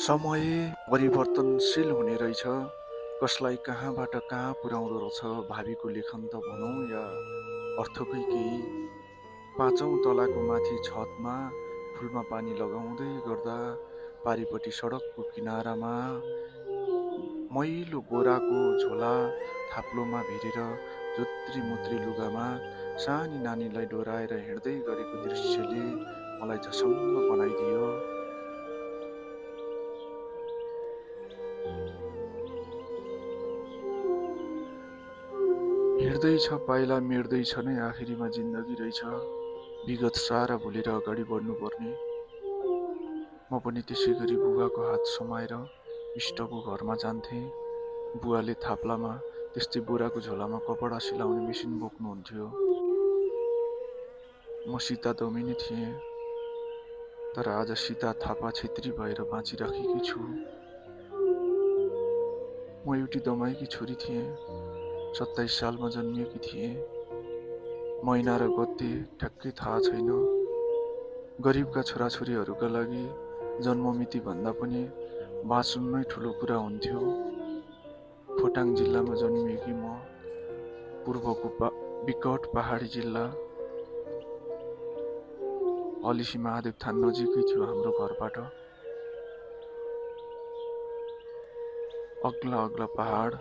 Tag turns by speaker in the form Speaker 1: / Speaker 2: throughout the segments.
Speaker 1: समय परिवर्तनशील हुने रहेछ। कसलाई कहाँबाट कहाँ पुर्याउँदो रहेछ भावीको लेखन त भनौँ या अर्थकै केही। पाँचौँ तलाको माथि छतमा फुलमा पानी लगाउँदै गर्दा पारिपट्टि सडकको किनारामा मैलो बोराको झोला थाप्लोमा भिरेर जोत्री मुत्री लुगामा सानी नानीलाई डोराएर हिँड्दै गरेको दृश्यले मलाई झसङ्ग बनाइदियो। हिँड्दैछ पाइला मेट्दैछ नै आखिरीमा जिन्दगी रहेछ। विगत सारा भुलेर अगाडि बढ्नुपर्ने। म पनि त्यसै गरी बुबाको हात समाएर इष्टको घरमा जान्थेँ। बुवाले थाप्लामा त्यस्तै बोराको झोलामा कपडा सिलाउने मेसिन बोक्नुहुन्थ्यो। म सीता दमिनी थिएँ, तर आज सीता थापा छेत्री भएर बाँचिराखेकी छु। म एउटी दमाईकी छोरी थिएँ, 27 सालमा जन्मिएकी थिएँ। महिना र गते ठ्याक्कै थाहा छैन। गरिबका छोराछोरीहरूका लागि जन्ममिति भन्दा पनि बाँच्नु नै ठुलो कुरा हुन्थ्यो। खोटाङ जिल्लामा जन्मिएकी म, पूर्वको विकट पहाडी जिल्ला। हलिसी महादेव थान नजिकै थियो हाम्रो घरबाट। अग्ला अग्ला पहाड,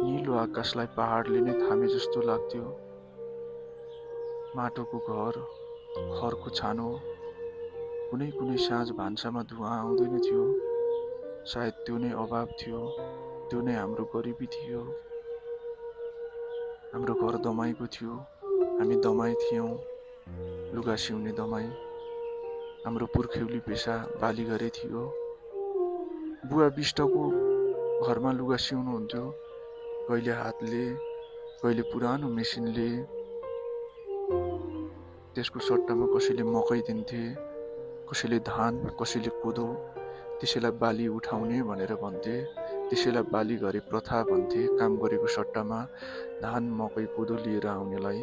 Speaker 1: नीलो आकाशलाई पहाडले नै थामे जस्तो लाग्थ्यो। माटोको घर, खरको छानो, कुनै कुनै साँझ भान्सामा धुवा आउँदैन थियो। सायद त्यो नै अभाव थियो, त्यो नै हाम्रो गरिबी थियो। हाम्रो घर दमाईको थियो, हामी दमाई थियौँ, लुगा सिउने दमाई। हाम्रो पुर्ख्यौली पेसा बाली गरे थियो। बुवा बिष्टको घरमा लुगा सिउनुहुन्थ्यो, कहिले हातले, कहिले पुरानो मेसिनले। त्यसको सट्टामा कसैले मकै दिन्थे, कसैले धान, कसैले कोदो। त्यसैलाई बाली उठाउने भनेर भन्थे, त्यसैलाई बाली घरे प्रथा भन्थे। काम गरेको सट्टामा धान, मकै, कोदो लिएर आउनेलाई।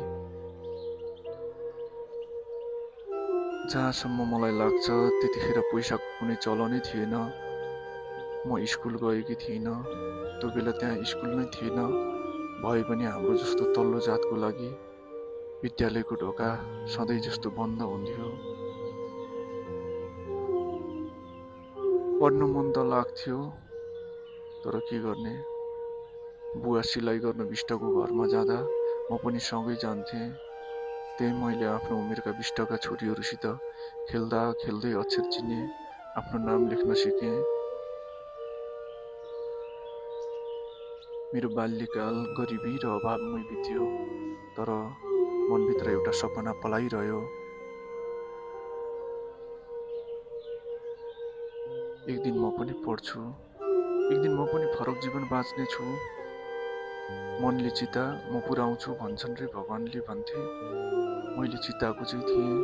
Speaker 1: जहाँसम्म मलाई लाग्छ त्यतिखेर पैसाको कुनै चलनै थिएन। म स्कुल गएकी थिइनँ, त्यो बेला त्यहाँ स्कुल नै थिएन। भए पनि हाम्रो जस्तो तल्लो जातको लागि विद्यालयको ढोका सधैँ जस्तो बन्द हुन्थ्यो। पढ्न मन त लाग्थ्यो, तर के गर्ने। बुवा सिलाइ गर्न बिष्टको घरमा जाँदा म पनि सँगै जान्थेँ। त्यही मैले आफ्नो उमेरका बिष्टका छोरीहरूसित खेल्दा खेल्दै अक्षर चिने, आफ्नो नाम लेख्न सिकेँ। मेरो बाल्यकाल गरिबी र अभावमै बित्यो, तर मनभित्र एउटा सपना पलाइरह्यो। एक दिन म पनि पढ्छु, एक दिन म पनि फरक जीवन बाँच्ने छु। मनले चिता म पुर्याउँछु भन्छन् रे भगवानले भन्थे। मैले चिताएको चाहिँ थिएँ।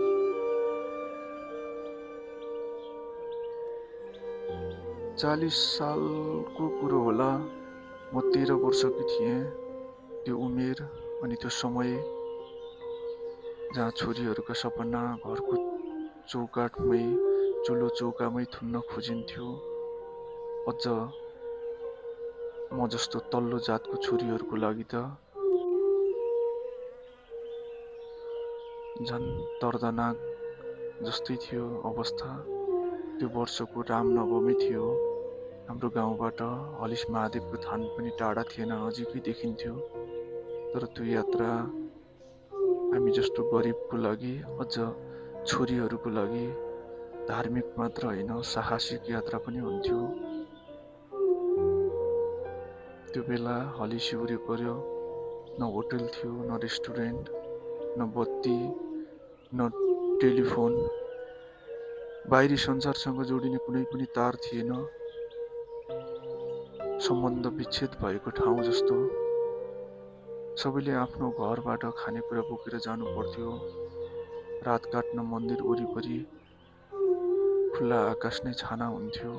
Speaker 1: 40 सालको कुरो होला, म 13 वर्षकी थिएँ। त्यो उमेर अनि त्यो समय जहाँ छोरीहरूका सपना घरको चौकाटमै, चुलो चौकामै थुन्न खोजिन्थ्यो। अझ म जस्तो तल्लो जातको छोरीहरूको लागि त झन् दर्दनाक जस्तै थियो अवस्था। त्यो वर्षको रामनवमी थियो। हाम्रो गाउँबाट हलिस महादेवको थान पनि टाढा थिएन, नजिकै देखिन्थ्यो। तर त्यो यात्रा हामी जस्तो गरिबको लागि, अझ छोरीहरूको लागि धार्मिक मात्र होइन, साहसिक यात्रा पनि हुन्थ्यो। त्यो बेला हली सिउरे पर्यो, न होटल थियो, न रेस्टुरेन्ट, न बत्ती, न टेलिफोन। बाहिरी संसारसँग जोडिने कुनै पनि तार थिएन। सम्बन्ध विच्छेद भएको ठाउँ जस्तो। सबैले आफ्नो घरबाट खानेकुरा बोकेर जानु पर्थ्यो। रात काट्न मन्दिर वरिपरि खुल्ला आकाश नै छाना हुन्थ्यो।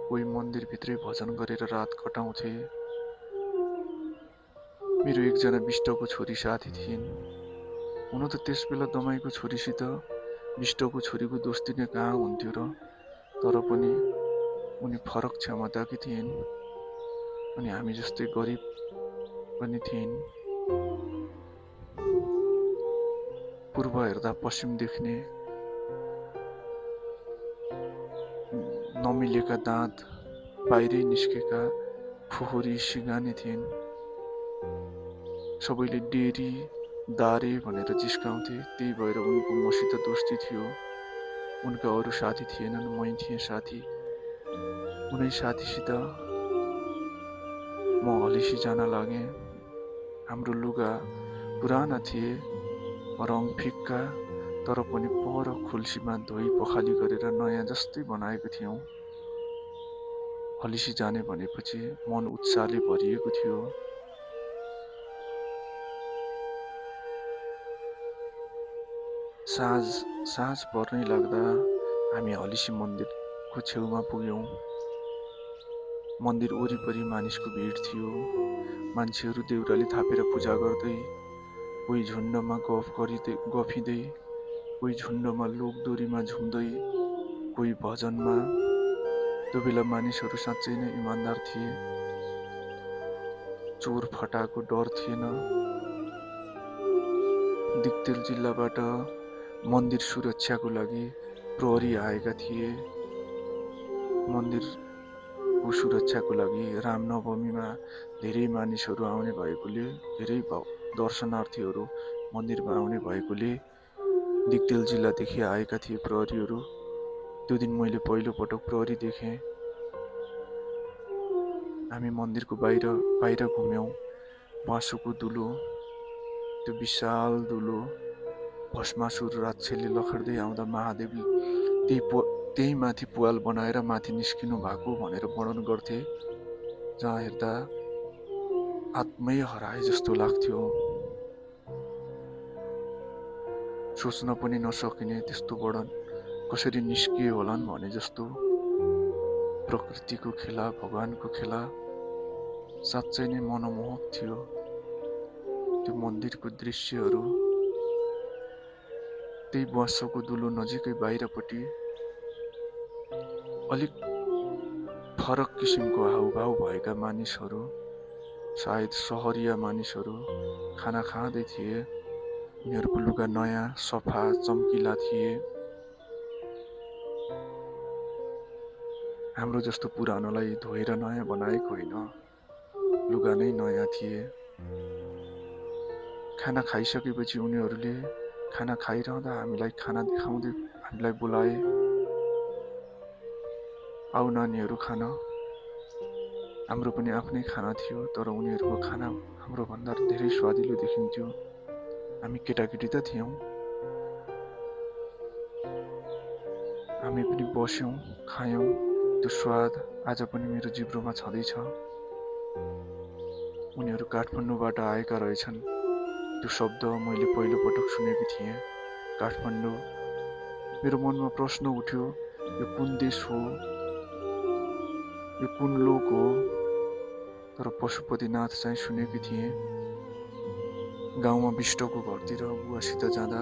Speaker 1: कोही मन्दिरभित्रै भजन गरेर रात कटाउँथे। मेरो एकजना बिष्टको छोरी साथी थिइन्। हुन त त्यस बेला दमाईको छोरीसित बिष्टको छोरीको दोस्ती नै कहाँ हुन्थ्यो र। तर पनि उनी फरक क्षमताकी थिइन्। अनि हामी जस्तै गरिब पनि थिइन्। पूर्व हेर्दा पश्चिम देख्ने, नमिलेका दाँत, बाहिरै निस्केका फोहोरी सिगानी थिइन्। सबैले डेरी दारे भनेर जिस्काउँथे। त्यही भएर उनको मसित दोस्ती थियो। उनका अरू साथी थिएनन्, मै थिएँ साथी। उनै साथीसित म हलिसी जान लागेँ। हाम्रो लुगा पुराना थिए, रङ फिक्का, तर पनि पर खुल्सीमा धोई पखाली गरेर नयाँ जस्तै बनाएको थियौँ। हलिसी जाने भनेपछि मन उत्साहले भरिएको थियो। साँझ पर्नै लाग्दा हामी हलिसी मन्दिरको छेउमा पुग्यौँ। मन्दिर वरिपरि मानिसको भिड थियो। मान्छेहरू देउराली थापेर पूजा गर्दै, कोही झुन्डमा गफिँदै, कोही झुन्डमा लोकदोरीमा झुम्दै, कोही भजनमा। त्यो बेला मानिसहरू साँच्चै नै इमान्दार थिए। चोर फटाको डर थिएन। दिक्तेल जिल्लाबाट मन्दिर सुरक्षाको लागि प्रहरी आएका थिए। मन्दिरको सुरक्षाको लागि रामनवमीमा धेरै मानिसहरू आउने भएकोले, धेरै दर्शनार्थीहरू मन्दिरमा आउने भएकोले दिक्तेल जिल्लादेखि आएका थिए प्रहरीहरू। त्यो दिन मैले पहिलो पटक प्रहरी देखेँ। हामी मन्दिरको बाहिर घुम्यौँ। बाँसोको दुलो, त्यो विशाल दुलो भस्मासुर राक्षसले लखड्दै आउँदा महादेव त्यही माथि पुवाल बनाएर माथि निस्किनु भएको भनेर वर्णन गर्थे। जहाँ हेर्दा आत्मै हराए जस्तो लाग्थ्यो। सोच्न पनि नसकिने त्यस्तो वर्णन कसरी निस्किए होलान् भने जस्तो। प्रकृतिको खेला, भगवानको खेला साँच्चै नै मनमोहक थियो। त्यो मन्दिरको दृश्यहरू, त्यही बाँसोको दुलो नजिकै बाहिरपट्टि अलिक फरक किसिमको हाउभाउ भएका मानिसहरू, सायद सहरिया मानिसहरू खाना खाँदै थिए। उनीहरूको लुगा नयाँ, सफा, चम्किला थिए। हाम्रो जस्तो पुरानोलाई धोएर नयाँ बनाएको होइन, लुगा नै नयाँ थिए। खाना खाइसकेपछि उनीहरूले खाना खाइरहँदा हामीलाई खाना देखाउँदै हामीलाई बोलाए, आऊ नानीहरू खान। हाम्रो पनि आफ्नै खाना थियो, तर उनीहरूको खाना हाम्रो भन्दा धेरै स्वादिलो देखिन्थ्यो। हामी केटाकेटी त थियौँ। हामी पनि बस्यौँ, खायौँ। त्यो स्वाद आज पनि मेरो जिब्रोमा छँदैछ। उनीहरू काठमाडौँबाट आएका रहेछन्। त्यो शब्द मैले पहिलो पटक सुनेको थिएँ, काठमाडौँ। मेरो मनमा प्रश्न उठ्यो, यो कुन देश हो, यो कुन लोक हो? तर पशुपतिनाथ चाहिँ सुनेकी थिएँ। गाउँमा बिष्टको घरतिर बुवासित जाँदा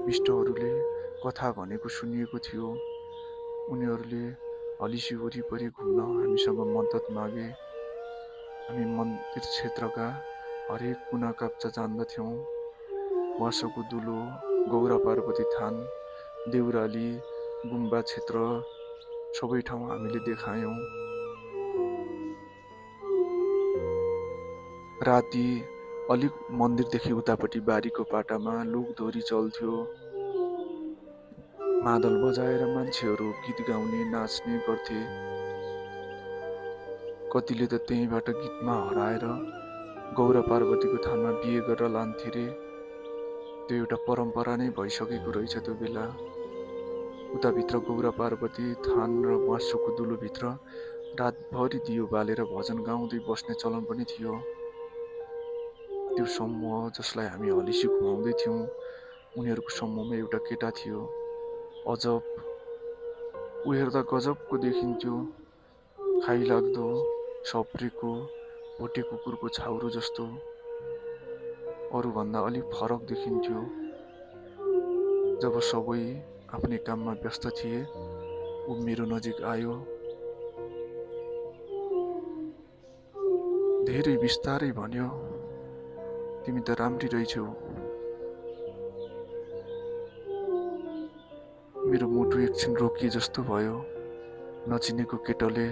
Speaker 1: बिष्टहरूले कथा भनेको सुनिएको थियो। उनीहरूले हलिसी वरिपरि घुम्न हामीसँग मद्दत मागे। हामी मन्दिर क्षेत्रका हरेक कुना काप्चा जान्दथ्यौँ। बाँसोको दुलो, गौरा पार्वती थान, देउराली, गुम्बा क्षेत्र सबै ठाउँ हामीले देखायौँ। राति अलिक मन्दिरदेखि उतापट्टि बारीको पाटामा लोकदोरी चल्थ्यो। मादल बजाएर मान्छेहरू गीत गाउने, नाच्ने गर्थे। कतिले त त्यहीँबाट गीतमा हराएर गौरा पार्वतीको थानमा बिहे गरेर लान्थे रे। त्यो एउटा परम्परा नै भइसकेको रहेछ त्यो बेला। उताभित्र गौरा पार्वती थान र बाँसोको दुलोभित्र रातभरि दियो बालेर भजन गाउँदै बस्ने चलन पनि थियो। त्यो समूह जसलाई हामी हलिसी घुमाउँदै थियौँ, उनीहरूको समूहमा एउटा केटा थियो। अजब, ऊ हेर्दा गजबको देखिन्थ्यो। खाइलाग्दो, सप्रेको, भोटे कुकुरको छाउरो जस्तो, अरूभन्दा अलिक फरक देखिन्थ्यो। जब सबै आफ्नै काममा व्यस्त थिए, ऊ मेरो नजिक आयो, धेरै बिस्तारै भन्यो, तिमी त राम्री रहेछौ। मेरो मुटु एकछिन रोकिए जस्तो भयो। नचिनेको केटोले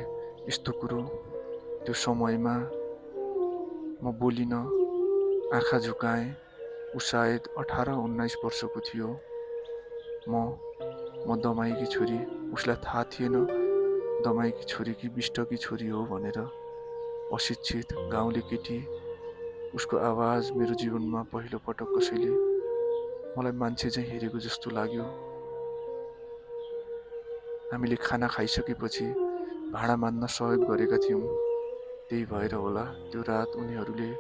Speaker 1: यस्तो कुरो त्यो समयमा। म बोलिन, आँखा झुकाएँ। ऊ सायद 18-19 वर्षको थियो। म दमाईकी छोरी। उसलाई थाहा थिएन दमाईकी छोरी कि बिष्टकी छोरी हो भनेर। अशिक्षित गाउँले केटी। उसको आवाज मेरो जीवनमा पहिलो पटक कसैले मलाई मान्छे चाहिँ हेरेको जस्तो लाग्यो। हामीले खाना खाइसकेपछि भाँडा माझ्न सहयोग गरेका थियौँ। त्यही भएर होला त्यो रात उनीहरूले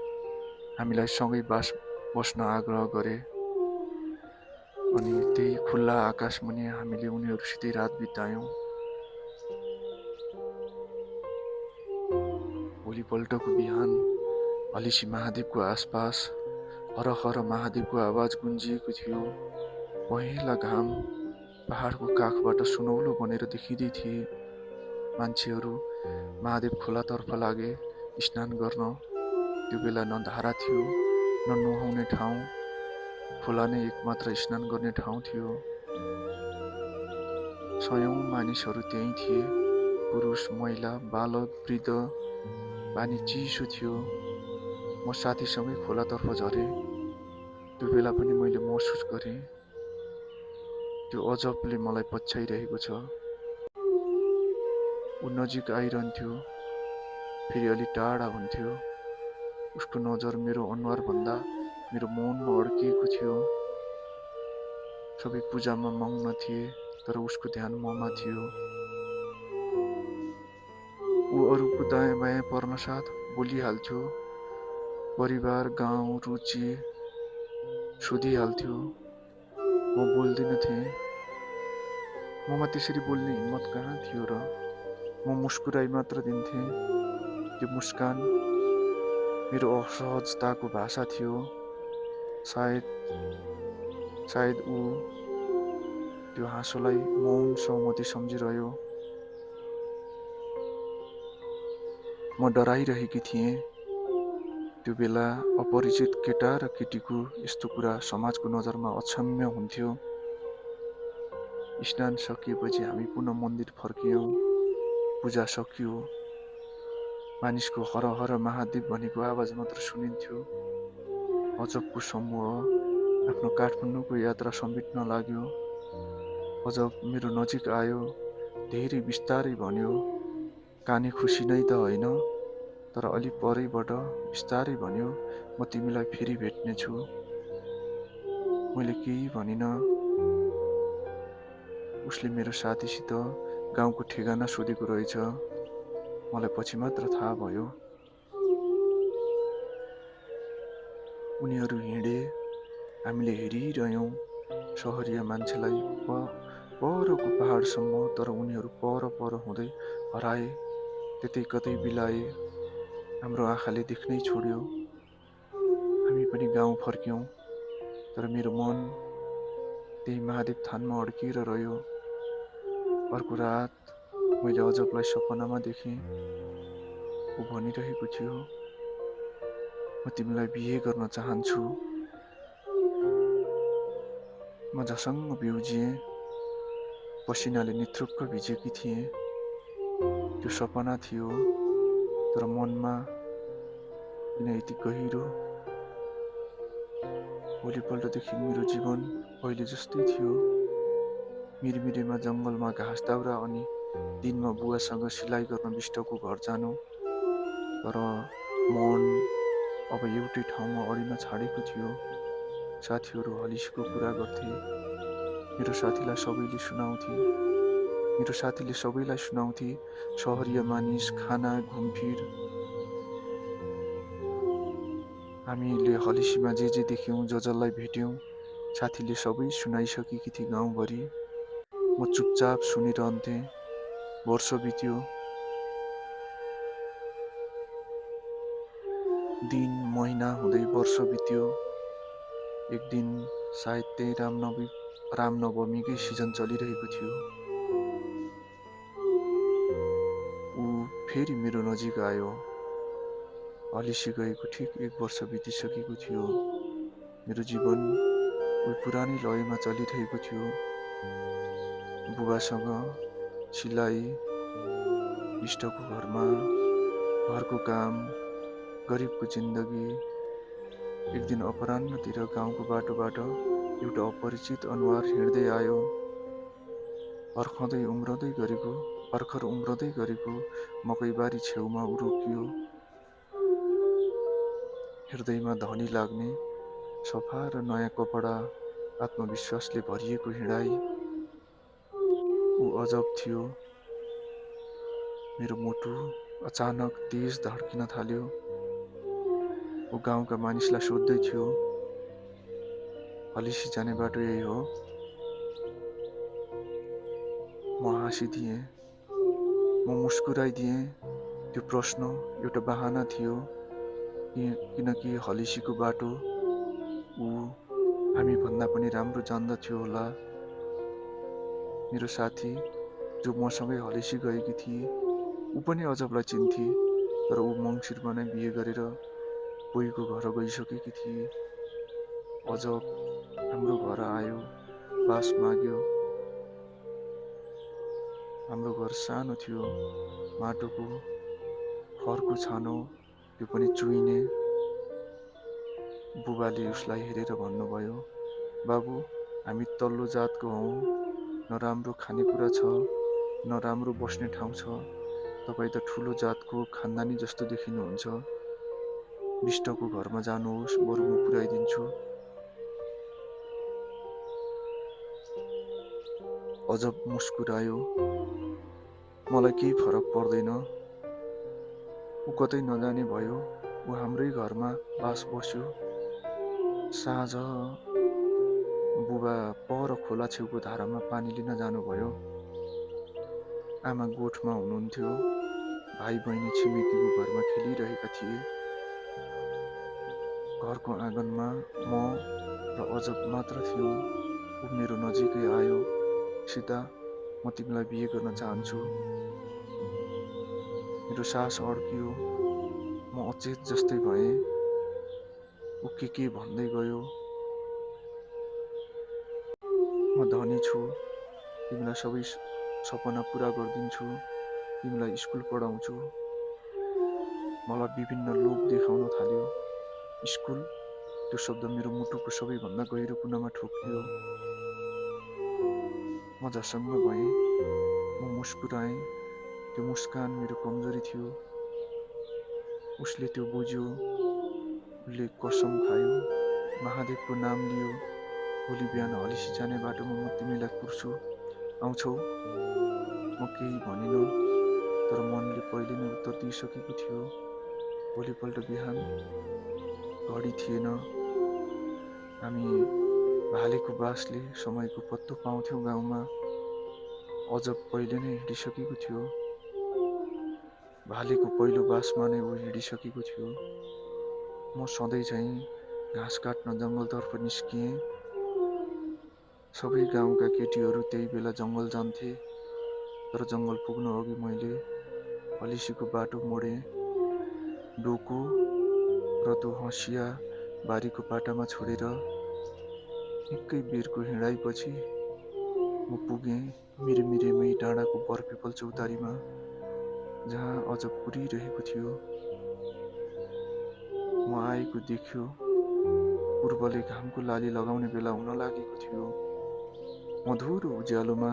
Speaker 1: हामीलाई सँगै बस्न आग्रह गरे अनि त्यही खुल्ला आकाशमुनि हामीले उनीहरूसितै रात बितायौँ। भोलिपल्टको बिहान हलिसी महादेवको आसपास हर महादेवको आवाज गुन्जिएको थियो। पहेँला घाम पहाडको काखबाट सुनौलो बनेर देखिँदै थिए। मान्छेहरू महादेव खोलातर्फ लागे स्नान गर्न। त्यो बेला न धारा थियो न नुहाउने ठाउँ। खोला नै एकमात्र स्नान गर्ने ठाउँ थियो। सयौं मानिसहरू त्यहीँ थिए, पुरुष, महिला, बालक, वृद्ध। पानी चिसो थियो। म साथीसँगै खोलातर्फ झरेँ। त्यो बेला पनि मैले महसुस गरेँ त्यो अजबले मलाई पछ्याइरहेको छ। ऊ नजिक आइरहन्थ्यो, फेरि अलि टाढा हुन्थ्यो। उसको नजर मेरो अनुहारभन्दा मेरो मनमा अड्किएको थियो। सबै पूजामा मग्न थिए, तर उसको ध्यान ममा थियो। ऊ अरूको दायाँ बायाँ पर्नसाथ बोलिहाल्थ्यो। परिवार, गाउँ, रुचि सोधिहाल्थ्यो। म बोल्दिन थिएँ। ममा त्यसरी बोल्ने हिम्मत कहाँ थियो र? म मुस्कुराइ मात्र दिन्थेँ। त्यो मुस्कान मेरो असहजताको भाषा थियो। सायद ऊ त्यो हाँसोलाई मौन सहमति सम्झिरह्यो। म डराइरहेकी थिएँ। त्यो बेला अपरिचित केटा र केटीको यस्तो कुरा समाजको नजरमा अक्षम्य हुन्थ्यो। स्नान सकिएपछि हामी पुनः मन्दिर फर्कियौँ। पूजा सकियो। मानिसको हर हर महादेव भनेको आवाज मात्र सुनिन्थ्यो। अजबको समूह आफ्नो काठमाडौँको यात्रा समेट्न लाग्यो। अजब मेरो नजिक आयो, धेरै बिस्तारै भन्यो, काने खुसी नै त होइन, तर अलि परैबाट बिस्तारै भन्यो, म तिमीलाई फेरि भेट्नेछु। मैले केही भनिन। उसले मेरो साथीसित गाउँको ठेगाना सोधेको रहेछ। मलाई पछि मात्र थाहा भयो। उनीहरू हिँडे, हामीले हेरिरह्यौँ सहरिया मान्छेलाई परको पहाडसम्म, तर उनीहरू पर हुँदै हराए, त्यतै कतै बिलाए। हाम्रो आँखाले देख्नै छोड्यो। हामी पनि गाउँ फर्क्यौँ, तर मेरो मन त्यही महादेव थानमा अड्किएर रह्यो। अर्को रात मैले अजबलाई सपनामा देखेँ। ऊ भनिरहेको थियो, म तिमीलाई बिहे गर्न चाहन्छु। म झसङ्ग बिउजिएँ। पसिनाले निथुक्क भिजेकी थिएँ। त्यो सपना थियो, तर मनमा किन यति गहिरो? भोलिपल्टदेखि मेरो जीवन पहिले जस्तै थियो। मिरमिरेमा जङ्गलमा घाँस दाउरा अनि दिनमा बुवासँग सिलाइ गर्न बिष्टको घर जानु। तर मन अब एउटै ठाउँमा अडिन छाडेको थियो। साथीहरू हलिसीको कुरा गर्थे। मेरो साथीले सबैलाई सुनाउँथे। सहरिया मानिस, खाना, घुमफिर। हामीले हलिसीमा जे देख्यौँ, जसलाई भेट्यौँ, साथीले सबै सुनाइसकेकी थिए गाउँभरि। म चुपचाप सुनिरहन्थेँ। वर्ष बित्यो। दिन, महिना हुँदै वर्ष बित्यो। एक दिन सायद त्यही रामनवमीकै सिजन चलिरहेको थियो। फेरि मेरो नजिक आयो। हलिसी गएको ठिक 1 वर्ष बितिसकेको थियो। मेरो जीवन उही पुरानै लयमा चलिरहेको थियो। बुबासँग सिलाइ, इष्टको घरमा घरको काम, गरिबको जिन्दगी। एक दिन अपराह्नतिर गाउँको बाटोबाट एउटा अपरिचित अनुहार हिँड्दै आयो। भर्खर उम्रदै गरेको मकैबारी छेउमा उ रोकियो। हृदयमा धनी लाग्ने सफा र नयाँ कपडा, आत्मविश्वासले भरिएको हिँडाइ। ऊ अजब थियो। मेरो मुटु अचानक तेज धड्किन थाल्यो। ऊ गाउँका मानिसलाई सोध्दै थियो, हलिसी जाने बाटो यही हो? म हाँसिदिएँ। म मुस्कुराइदिएँ। त्यो प्रश्न एउटा बहाना थियो, किनकि हलिसीको बाटो ऊ हामी भन्दा पनि राम्रो जान्दथ्यो होला। मेरो साथी जो मसँगै हलिसी गएकी थिए, ऊ पनि अजबलाई चिन्थे, तर ऊ मङ्सिरमा नै बिहे गरेर कोहीको घर गइसकेकी थिए। अजब हाम्रो घर आयो, बास माग्यो। हाम्रो घर सानो थियो, माटोको, खरको छानो, त्यो पनि चुइने। बुबाले उसलाई हेरेर भन्नुभयो, बाबु, हामी तल्लो जातको हौँ। न राम्रो खानेकुरा छ, न राम्रो बस्ने ठाउँ छ। तपाईँ त ठुलो जातको खानदानी जस्तो देखिनुहुन्छ। विष्टको घरमा जानुहोस्, बरु म पुर्याइदिन्छु। अजब मुस्कुरायो। मलाई केही फरक पर्दैन। ऊ कतै नजाने भयो। ऊ हाम्रै घरमा बास बस्यो। साँझ बुबा पर खोला छेउको धारामा पानी लिन जानुभयो। आमा गोठमा हुनुहुन्थ्यो। भाइ बहिनी छिमेकीको घरमा खेलिरहेका थिए। घरको आँगनमा म र अजब मात्र थियौँ। ऊ मेरो नजिकै आयो। सीता, म तिमीलाई बिहे गर्न चाहन्छु। मेरो सास अड्कियो। म अचेत जस्तै भएँ। ऊ के भन्दै गयो। म धनी छु, तिमीलाई सबै सपना पुरा गरिदिन्छु, तिमीलाई स्कुल पढाउँछु। मलाई विभिन्न लोभ देखाउन थाल्यो। स्कुल, त्यो शब्द मेरो मुटुको सबैभन्दा गहिरो कुनामा ठोक्कियो। म झसङ्ग भएँ। म मुस्कुराएँ। त्यो मुस्कान मेरो कमजोरी थियो। उसले त्यो बुझ्यो। उसले कसम खायो, महादेवको नाम लियो, भोलि बिहान हलिसी जाने बाटोमा म तिमीलाई कुर्छु, आउँछौ? म केही भनिनँ, तर मनले पहिले नै उत्तर दिइसकेको थियो। भोलिपल्ट बिहान घडी थिएन। हामी भालेको बासले समयको पत्तो पाउँथ्यौँ गाउँमा। अजब पहिले नै हिँडिसकेको थियो। भालेको पहिलो बासमा नै ऊ हिँडिसकेको थियो। म सधैँ झैँ घाँस काट्न जङ्गलतर्फ निस्किएँ। सबै गाउँका केटीहरू त्यही बेला जङ्गल जान्थे। तर जङ्गल पुग्नु अघि मैले हलिसीको बाटो मोडेँ। डोको र त्यो हँसिया बारीको पाटामा छोडेर निकै बेरको हिँडाइपछि म पुगेँ मिरेमिरेमै डाँडाको बरपिपल चौतारीमा, जहाँ अझ कुरिरहेको थियो। म आएको देख्यो। पूर्वले घामको लाली लगाउने बेला हुन लागेको थियो। मधुरो उज्यालोमा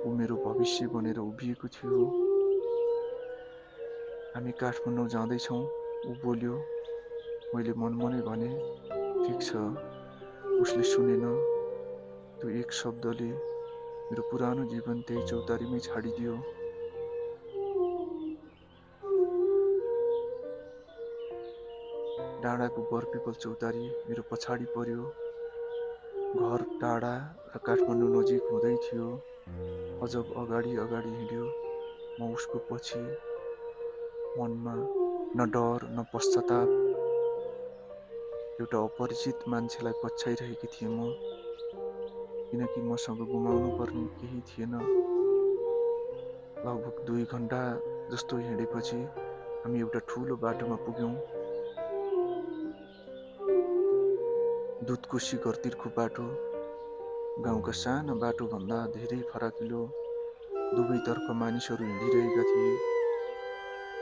Speaker 1: ऊ मेरो भविष्य बनेर उभिएको थियो। हामी काठमाडौँ जाँदैछौँ, ऊ बोल्यो। मैले मनमनै भने, ठिक छ। उसले सुनेन। त्यो एक शब्दले मेरो पुरानो जीवन त्यही चौतारीमै छाडिदियो। डाँडाको बरपिपल चौतारी मेरो पछाडि पर्यो। घर टाढा र काठमाडौँ नजिक हुँदै थियो। अजब अगाडि हिँड्यो। म उसको पछि। मनमा न डर न पश्चाताप। एउटा अपरिचित मान्छेलाई पछ्याइरहेकी थिएँ म, किनकि मसँग गुमाउनु पर्ने केही थिएन। लगभग 2 घण्टा जस्तो हिँडेपछि हामी एउटा ठुलो बाटोमा पुग्यौँ। दुधको शिखरतिरको बाटो गाउँका साना बाटोभन्दा धेरै फराकिलो। दुवैतर्फ मानिसहरू हिँडिरहेका थिए।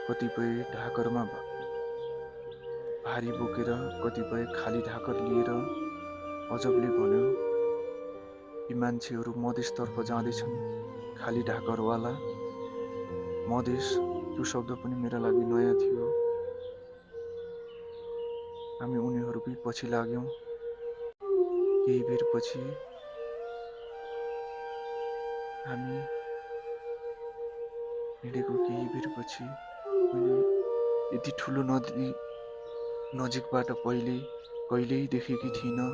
Speaker 1: कतिपय ढाकरमा भारी बोकेर, कतिपय खाली ढाकर लिएर। अजबले भन्यो, यी मान्छेहरू मधेसतर्फ जाँदैछन्। खाली ढाकरवाला। मधेस, त्यो शब्द पनि मेरा लागि नयाँ थियो। हामी उनीहरूकै पछि लाग्यौँ। केही बेरपछि हामी हिँडेको केही बेरपछि मैले यति ठुलो नदी नजिकबाट कहिल्यै देखेकी थिइनँ।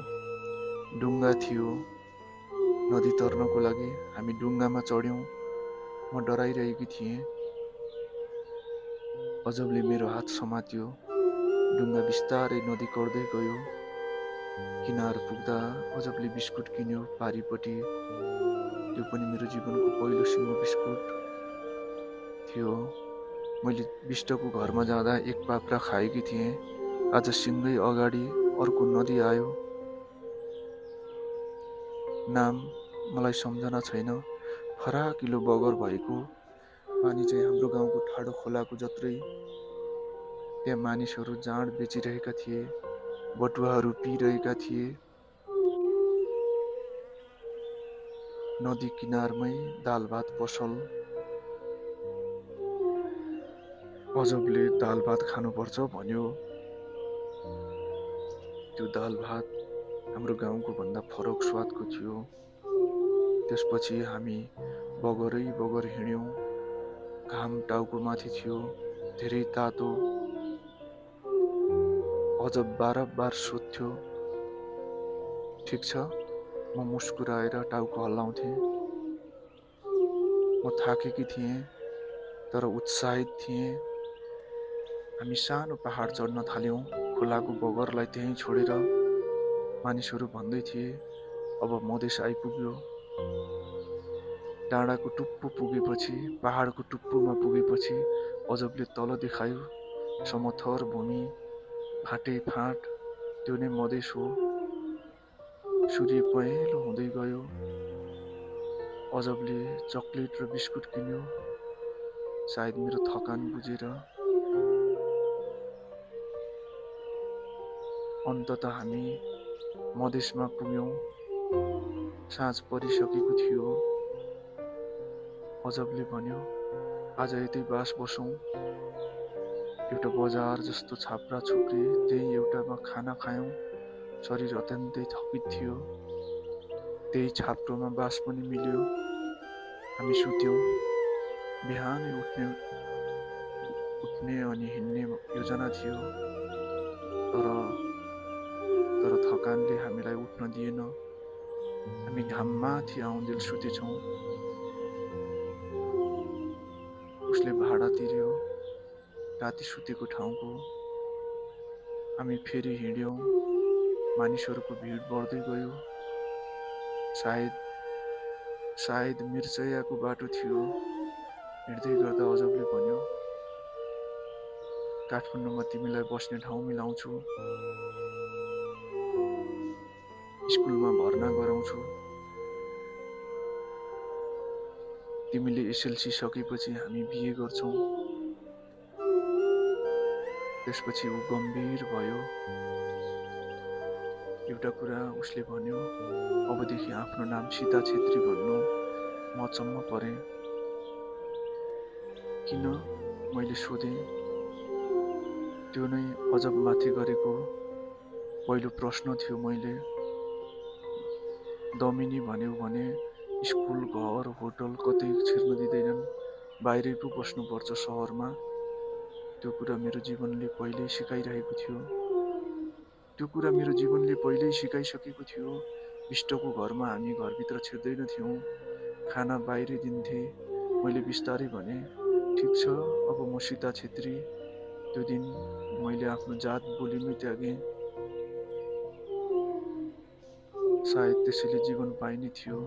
Speaker 1: डुङ्गा थियो नदी तर्नको लागि। हामी डुङ्गामा चढ्यौँ। म डराइरहेकी थिएँ। अजबले मेरो हात समात्यो। डुङ्गा बिस्तारै नदी कड्दै गयो। किनार पुग्दा अजबले बिस्कुट किन्यो पारिपट्टि। त्यो पनि मेरो जीवनको पहिलो सिङ्गो बिस्कुट थियो। मैले बिष्टको घरमा जाँदा एक पाप्रा खाएकी थिएँ। आज सिँगै अगाडि अर्को नदी आयो। नाम मलाई सम्झना छैन। फराकिलो बगर भएको। पानी चाहिँ हाम्रो गाउँको ठाडो खोलाको जत्रै। त्यहाँ मानिसहरू जाँड बेचिरहेका थिए। बटुवाहरू पिइरहेका थिए। नदी किनारमै दाल भात पसल। अजबले दाल भात खानुपर्छ भन्यो। त्यो दाल भात हाम्रो गाउँको भन्दा फरक स्वादको थियो। त्यसपछि हामी बगरै बगर हिँड्यौँ। घाम टाउको माथि थियो, धेरै तातो। अजब बारम्बार सोध्थ्यो, ठिक छ? म मुस्कुराएर टाउको हल्लाउँथेँ। म थाकेकी थिएँ तर उत्साहित थिएँ। हामी सानो पहाड चढ्न थाल्यौँ। खोलाको बगरलाई त्यहीँ छोडेर। मानिसहरू भन्दै थिए, अब मधेस आइपुग्यो। डाँडाको टुप्पो पुगेपछि, पहाडको टुप्पोमा पुगेपछि अजबले तल देखायो। समथर भूमि, फाँटै फाँट। त्यो नै मधेस हो। सूर्य पहेँलो हुँदै गयो। अजबले चकलेट र बिस्कुट किन्यो, सायद मेरो थकान बुझेर। अन्ततः हामी मधेसमा पुग्यौँ। साँझ परिसकेको थियो। अजबले भन्यो, आज यतै बास बसौँ। एउटा बजार जस्तो छाप्रा छुप्री, त्यही एउटामा खाना खायौँ। शरीर अत्यन्तै थकित थियो। त्यही छाप्रोमा बास पनि मिल्यो। हामी सुत्यौँ। बिहानै उठ्ने अनि हिँड्ने योजना थियो। तर थकानले हामीलाई उठ्न दिएन। हामी घाममाथि आउन्जेल सुतेछौँ। उसले भाडा तिर्यो राति सुतेको ठाउँको। हामी फेरि हिँड्यौँ। मानिसहरूको भिड बढ्दै गयो। सायद मिर्चयाको बाटो थियो। हिँड्दै गर्दा अजबले भन्यो, काठमाडौँमा तिमीलाई बस्ने ठाउँ मिलाउँछु। स्कुलमा भर्ना गराउँछु। तिमीले एसएलसी सकेपछि हामी बिहे गर्छौँ। त्यसपछि ऊ गम्भीर भयो। एउटा कुरा उसले भन्यो, अबदेखि आफ्नो नाम सीता छेत्री भन्नु। म अचम्म परेँ। किन? मैले सोधेँ। त्यो नै अजब माथि गरेको पहिलो प्रश्न थियो। मैले दमिनी भन्यो भने स्कुल, घर, होटल कतै छिर्न दिँदैनन्। बाहिरै पो बस्नुपर्छ सहरमा। त्यो कुरा मेरो जीवनले पहिल्यै सिकाइसकेको थियो। बिष्टको घरमा हामी घरभित्र छिर्दैनथ्यौँ। खाना बाहिरै दिन्थे। मैले बिस्तारै भने, ठिक छ, अब म सीता छेत्री। त्यो दिन मैले आफ्नो जात बोलीमै त्यागेँ। सायद त्यसैले जीवन पाइने थियो।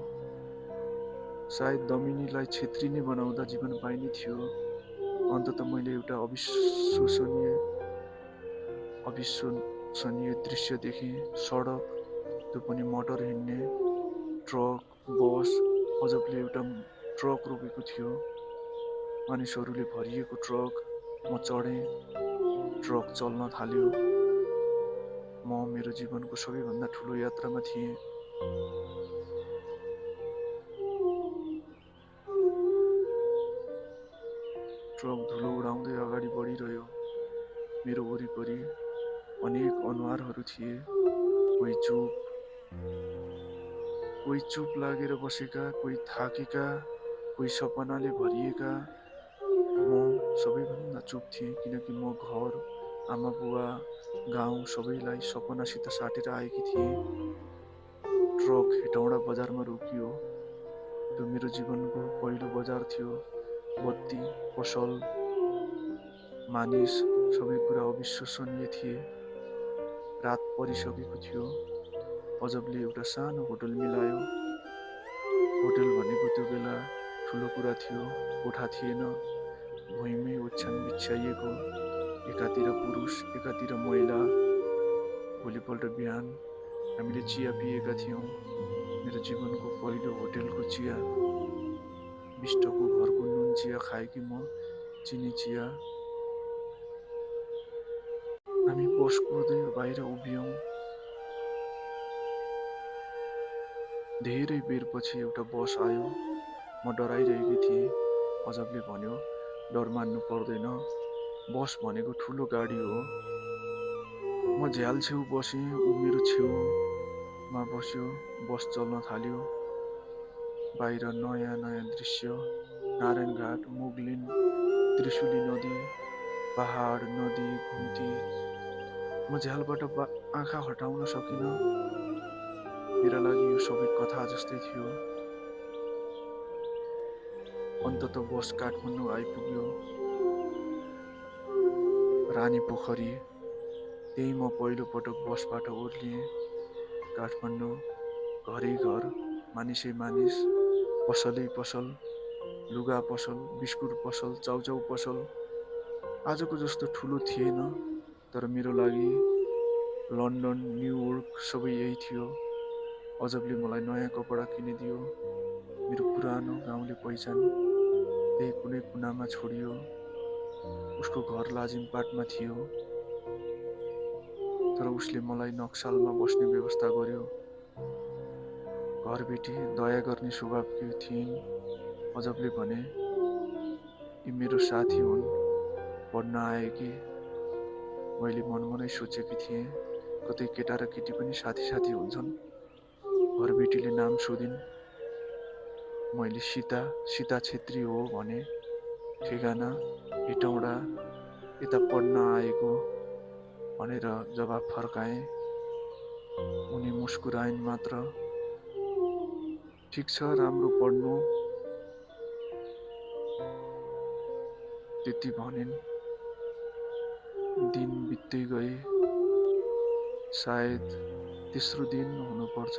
Speaker 1: सायद दमिनीलाई छेत्री नै बनाउँदा जीवन पाइने थियो। अन्तत मैले एउटा अविश्वसनीय दृश्य देखेँ। सडक, त्यो पनि मोटर हिँड्ने, ट्रक, बस। अजबले एउटा ट्रक रोकेको थियो, मानिसहरूले भरिएको ट्रक। म चढेँ, ट्रक चल्न थाल्यो। म मेरो जीवनको सबैभन्दा ठुलो यात्रामा थिएँ। ट्रक धुलो उडाउँदै अगाडि बढिरह्यो। मेरो वरिपरि अनेक अनुहारहरू थिए, कोही चुप लागेर बसेका, कोही थाकेका, कोही सपनाले भरिएका। म सबैभन्दा चुप थिएँ, किनकि म घर, आमा बुवा, गाउँ सबैलाई सपनासित साटेर आएकी थिएँ। ट्रक हेटौँडा बजारमा रोकियो। त्यो मेरो जीवनको पहिलो बजार थियो। बत्ती, पसल, मानिस, सबै कुरा अविश्वसनीय थिए। रात परिसकेको थियो। अजबले एउटा सानो होटल मिलायो। होटल भनेको त्यो बेला ठुलो कुरा थियो। कोठा थिएन, भुइँमै ओछ्यान बिछ्याइएको, एकातिर पुरुष, एकातिर महिला। भोलिपल्ट बिहान हामीले चिया पिएका थियौँ। मेरो जीवनको पहिलो होटेलको चिया। बिष्टको घरको नुन चिया खाएकी म, चिनी चिया। हामी बस कुर्दै बाहिर उभियौँ। धेरै बेरपछि एउटा बस आयो। म डराइरहेकी थिएँ। अजबले भन्यो, डर मान्नु पर्दैन, बस भनेको ठुलो गाडी हो। म झ्याल छेउ बसेँ, ऊ मेरो छेउमा बस्यो। बस चल्न थाल्यो। बाहिर नयाँ नयाँ दृश्य, नारायणघाट, मुगलिन, त्रिशुली नदी, पहाड, नदी, घुम्ती। म झ्यालबाट आँखा हटाउन सकिनँ। मेरा लागि यो सबै कथा जस्तै थियो। अन्तत बस काठमाडौँ आइपुग्यो। रानी पोखरी, त्यही म पहिलो पटक बसबाट ओर्लिएँ। काठमाडौँ, घरै घर, मानिसै मानिस, पसलै पसल, लुगा पसल, बिस्कुट पसल, चाउचाउ पसल। आजको जस्तो ठुलो थिएन, तर मेरो लागि लन्डन, न्युयोर्क सबै यही थियो। अजबले मलाई नयाँ कपडा किनिदियो। मेरो पुरानो गाउँले पहिचान त्यही कुनै कुनामा छोडियो। उसको घर लाजिमपाटमा थियो, तर उसले मलाई नक्सालमा बस्ने व्यवस्था गर्यो। घरबेटी, दया गर्ने स्वभावकी थिइन्। अजबले भने, यी मेरो साथी हुन्, पढ्न आएकी। मैले मनमनै सोचेकी थिएँ, कतै केटा र केटी पनि साथी साथी हुन्छन्। घरबेटीले नाम सोधिन्। मैले सीता छेत्री हो भने। ठेगाना हेटौँडा, यता पढ्न आएको भनेर जवाफ फर्काएँ। उनी मुस्कुराइन् मात्र। ठिक छ, राम्रो पढ्नु, त्यति भनिन्। दिन बित्दै गए। सायद तेस्रो दिन हुनुपर्छ।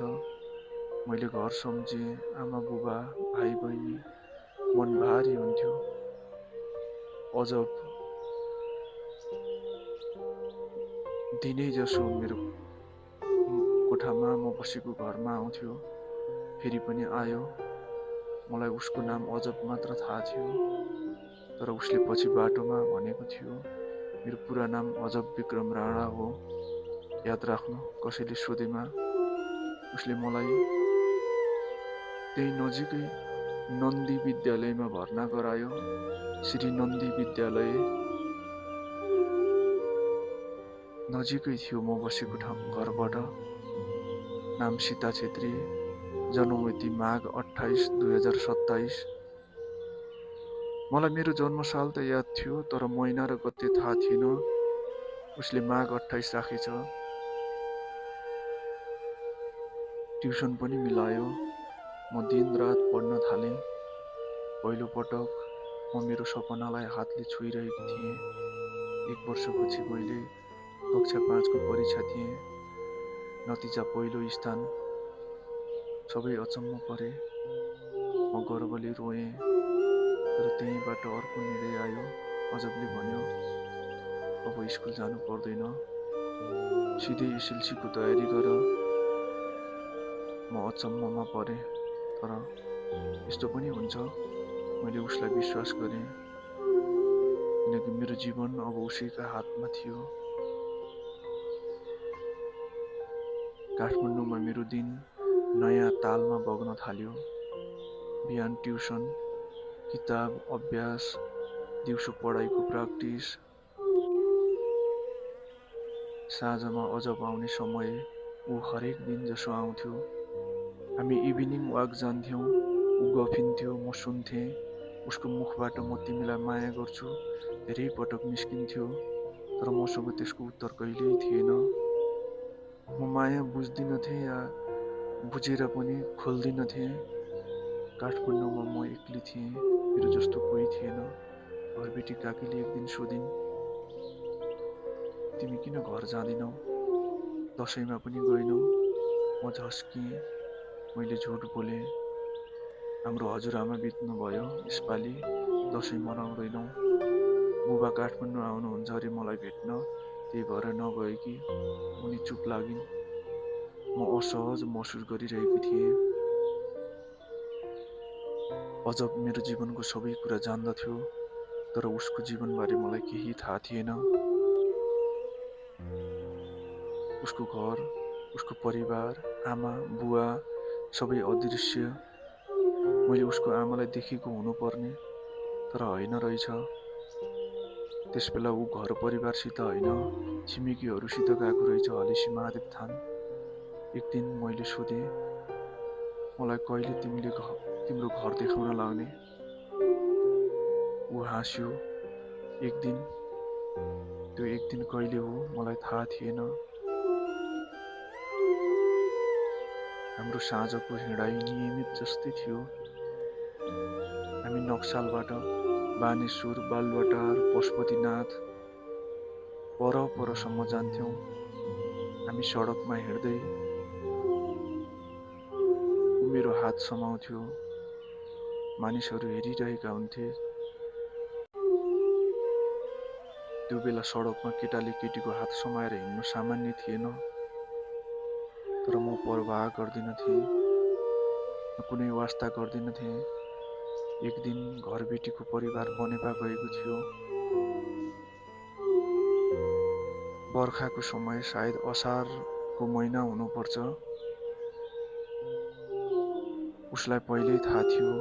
Speaker 1: मैले घर सम्झेँ, आमा बुबा, भाइ बहिनी, मन भारी हुन्थ्यो। अजब, दिनै जसो मेरो कोठामा, म बसेको घरमा आउँथ्यो। फेरि पनि आयो। मलाई उसको नाम अजब मात्र थाहा थियो, तर उसले पछि बाटोमा भनेको थियो, मेरो पुरा नाम अजब विक्रम राणा हो, याद राख्नु। कसैले सोधेमा उसले मलाई त्यही नजिकै नन्दी विद्यालयमा भर्ना गरायो। श्री नन्दी विद्यालय नजिकै थियो म बसेको घरबाट। नाम सीता छेत्री, जन्ममिति माघ 28, 2027। मलाई मेरो जन्मसाल त याद थियो, तर महिना र गते थाहा थिएन। उसले माघ 28 राखेछ। ट्युसन पनि मिलायो। म दिनरात पढ्न थालेँ। पहिलो पटक म मेरो सपनालाई हातले छुइरहेकी थिएँ। 1 वर्षपछि मैले कक्षा 5 को परीक्षा दिएँ। नतिजा पहिलो स्थान। सबै अचम्म परे। म गर्वले रोएँ, तर त्यहीँबाट अर्को निर्णय आयो। अजबले भन्यो, अब स्कुल जानु पर्दैन, सिधै एसएलसीको तयारी गर। म अचम्ममा परेँ, तर यस्तो पनि हुन्छ? मैले उसलाई विश्वास गरेँ, किनकि मेरो जीवन अब उसैका हातमा थियो। काठमाडौँमा मेरो दिन नयाँ तालमा बग्न थाल्यो। बिहान ट्युसन, किताब, अभ्यास, दिउँसो पढाइको प्र्याक्टिस, साँझमा अजब आउने समय ऊ हरेक दिन जसो आउँथ्यो। हामी इभिनिङ वाक जान्थ्यौँ, ऊ गफिन्थ्यो, म सुन्थेँ। उसको मुखबाट म तिमीलाई माया गर्छु धेरै पटक निस्किन्थ्यो, तर मसँग त्यसको उत्तर कहिल्यै थिएन। म माया बुझ्दिनथेँ या बुझेर पनि खोल्दिनथेँ। काठमाडौँमा म एक्लै थिएँ, मेरो जस्तो कोही थिएन। घरबेटी काकीले एक दिन सोधिन्, तिमी किन घर जाँदिनौ? दसैँमा पनि गएनौ? म झस्किएँ, मैले झुट बोलेँ। हाम्रो हजुरआमा बित्नुभयो, यसपालि दसैँ मनाउँदैनौँ। बुबा काठमाडौँ आउनुहुन्छ अरे मलाई भेट्न, त्यही भएर नगएकी। उनी चुप लागिन्। म असहज महसुस गरिरहेकी थिएँ। अजब मेरो जीवनको सबै कुरा जान्दथ्यो, तर उसको जीवनबारे मलाई केही थाहा थिएन। उसको घर, उसको परिवार, आमा, बुवा सबै अदृश्य। मैले उसको आमालाई देखेको हुनुपर्ने, तर होइन रहेछ। त्यसबेला ऊ घर परिवारसित होइन, छिमेकीहरूसित गएको रहेछ हलेसी महादेव थान। एक दिन मैले सोधेँ, मलाई कहिले तिम्रो घर देखाउन लाग्ने? ऊ हाँस्यो। एक दिन, त्यो एक दिन कहिले हो मलाई थाहा थिएन। हाम्रो साँझको हिँडाइ नियमित जस्तै थियो। हामी नक्सालबाट बानेश्वर, बालुवाटार, पशुपतिनाथ परसम्म जान्थ्यौँ। हामी सडकमा हिँड्दै ऊ मेरो हात समाउँथ्यो। मानिसहरू हेरिरहेका हुन्थे। त्यो बेला सडकमा केटाले केटीको हात समाएर हिँड्नु सामान्य थिएन, तर म परवाह गर्दिनथेँ, कुनै वास्ता गर्दिनथेँ। एक दिन घरबेटीको परिवार बनेपा गएको थियो। बर्खाको समय, सायद असारको महिना हुनुपर्छ। उसलाई पहिल्यै थाहा थियो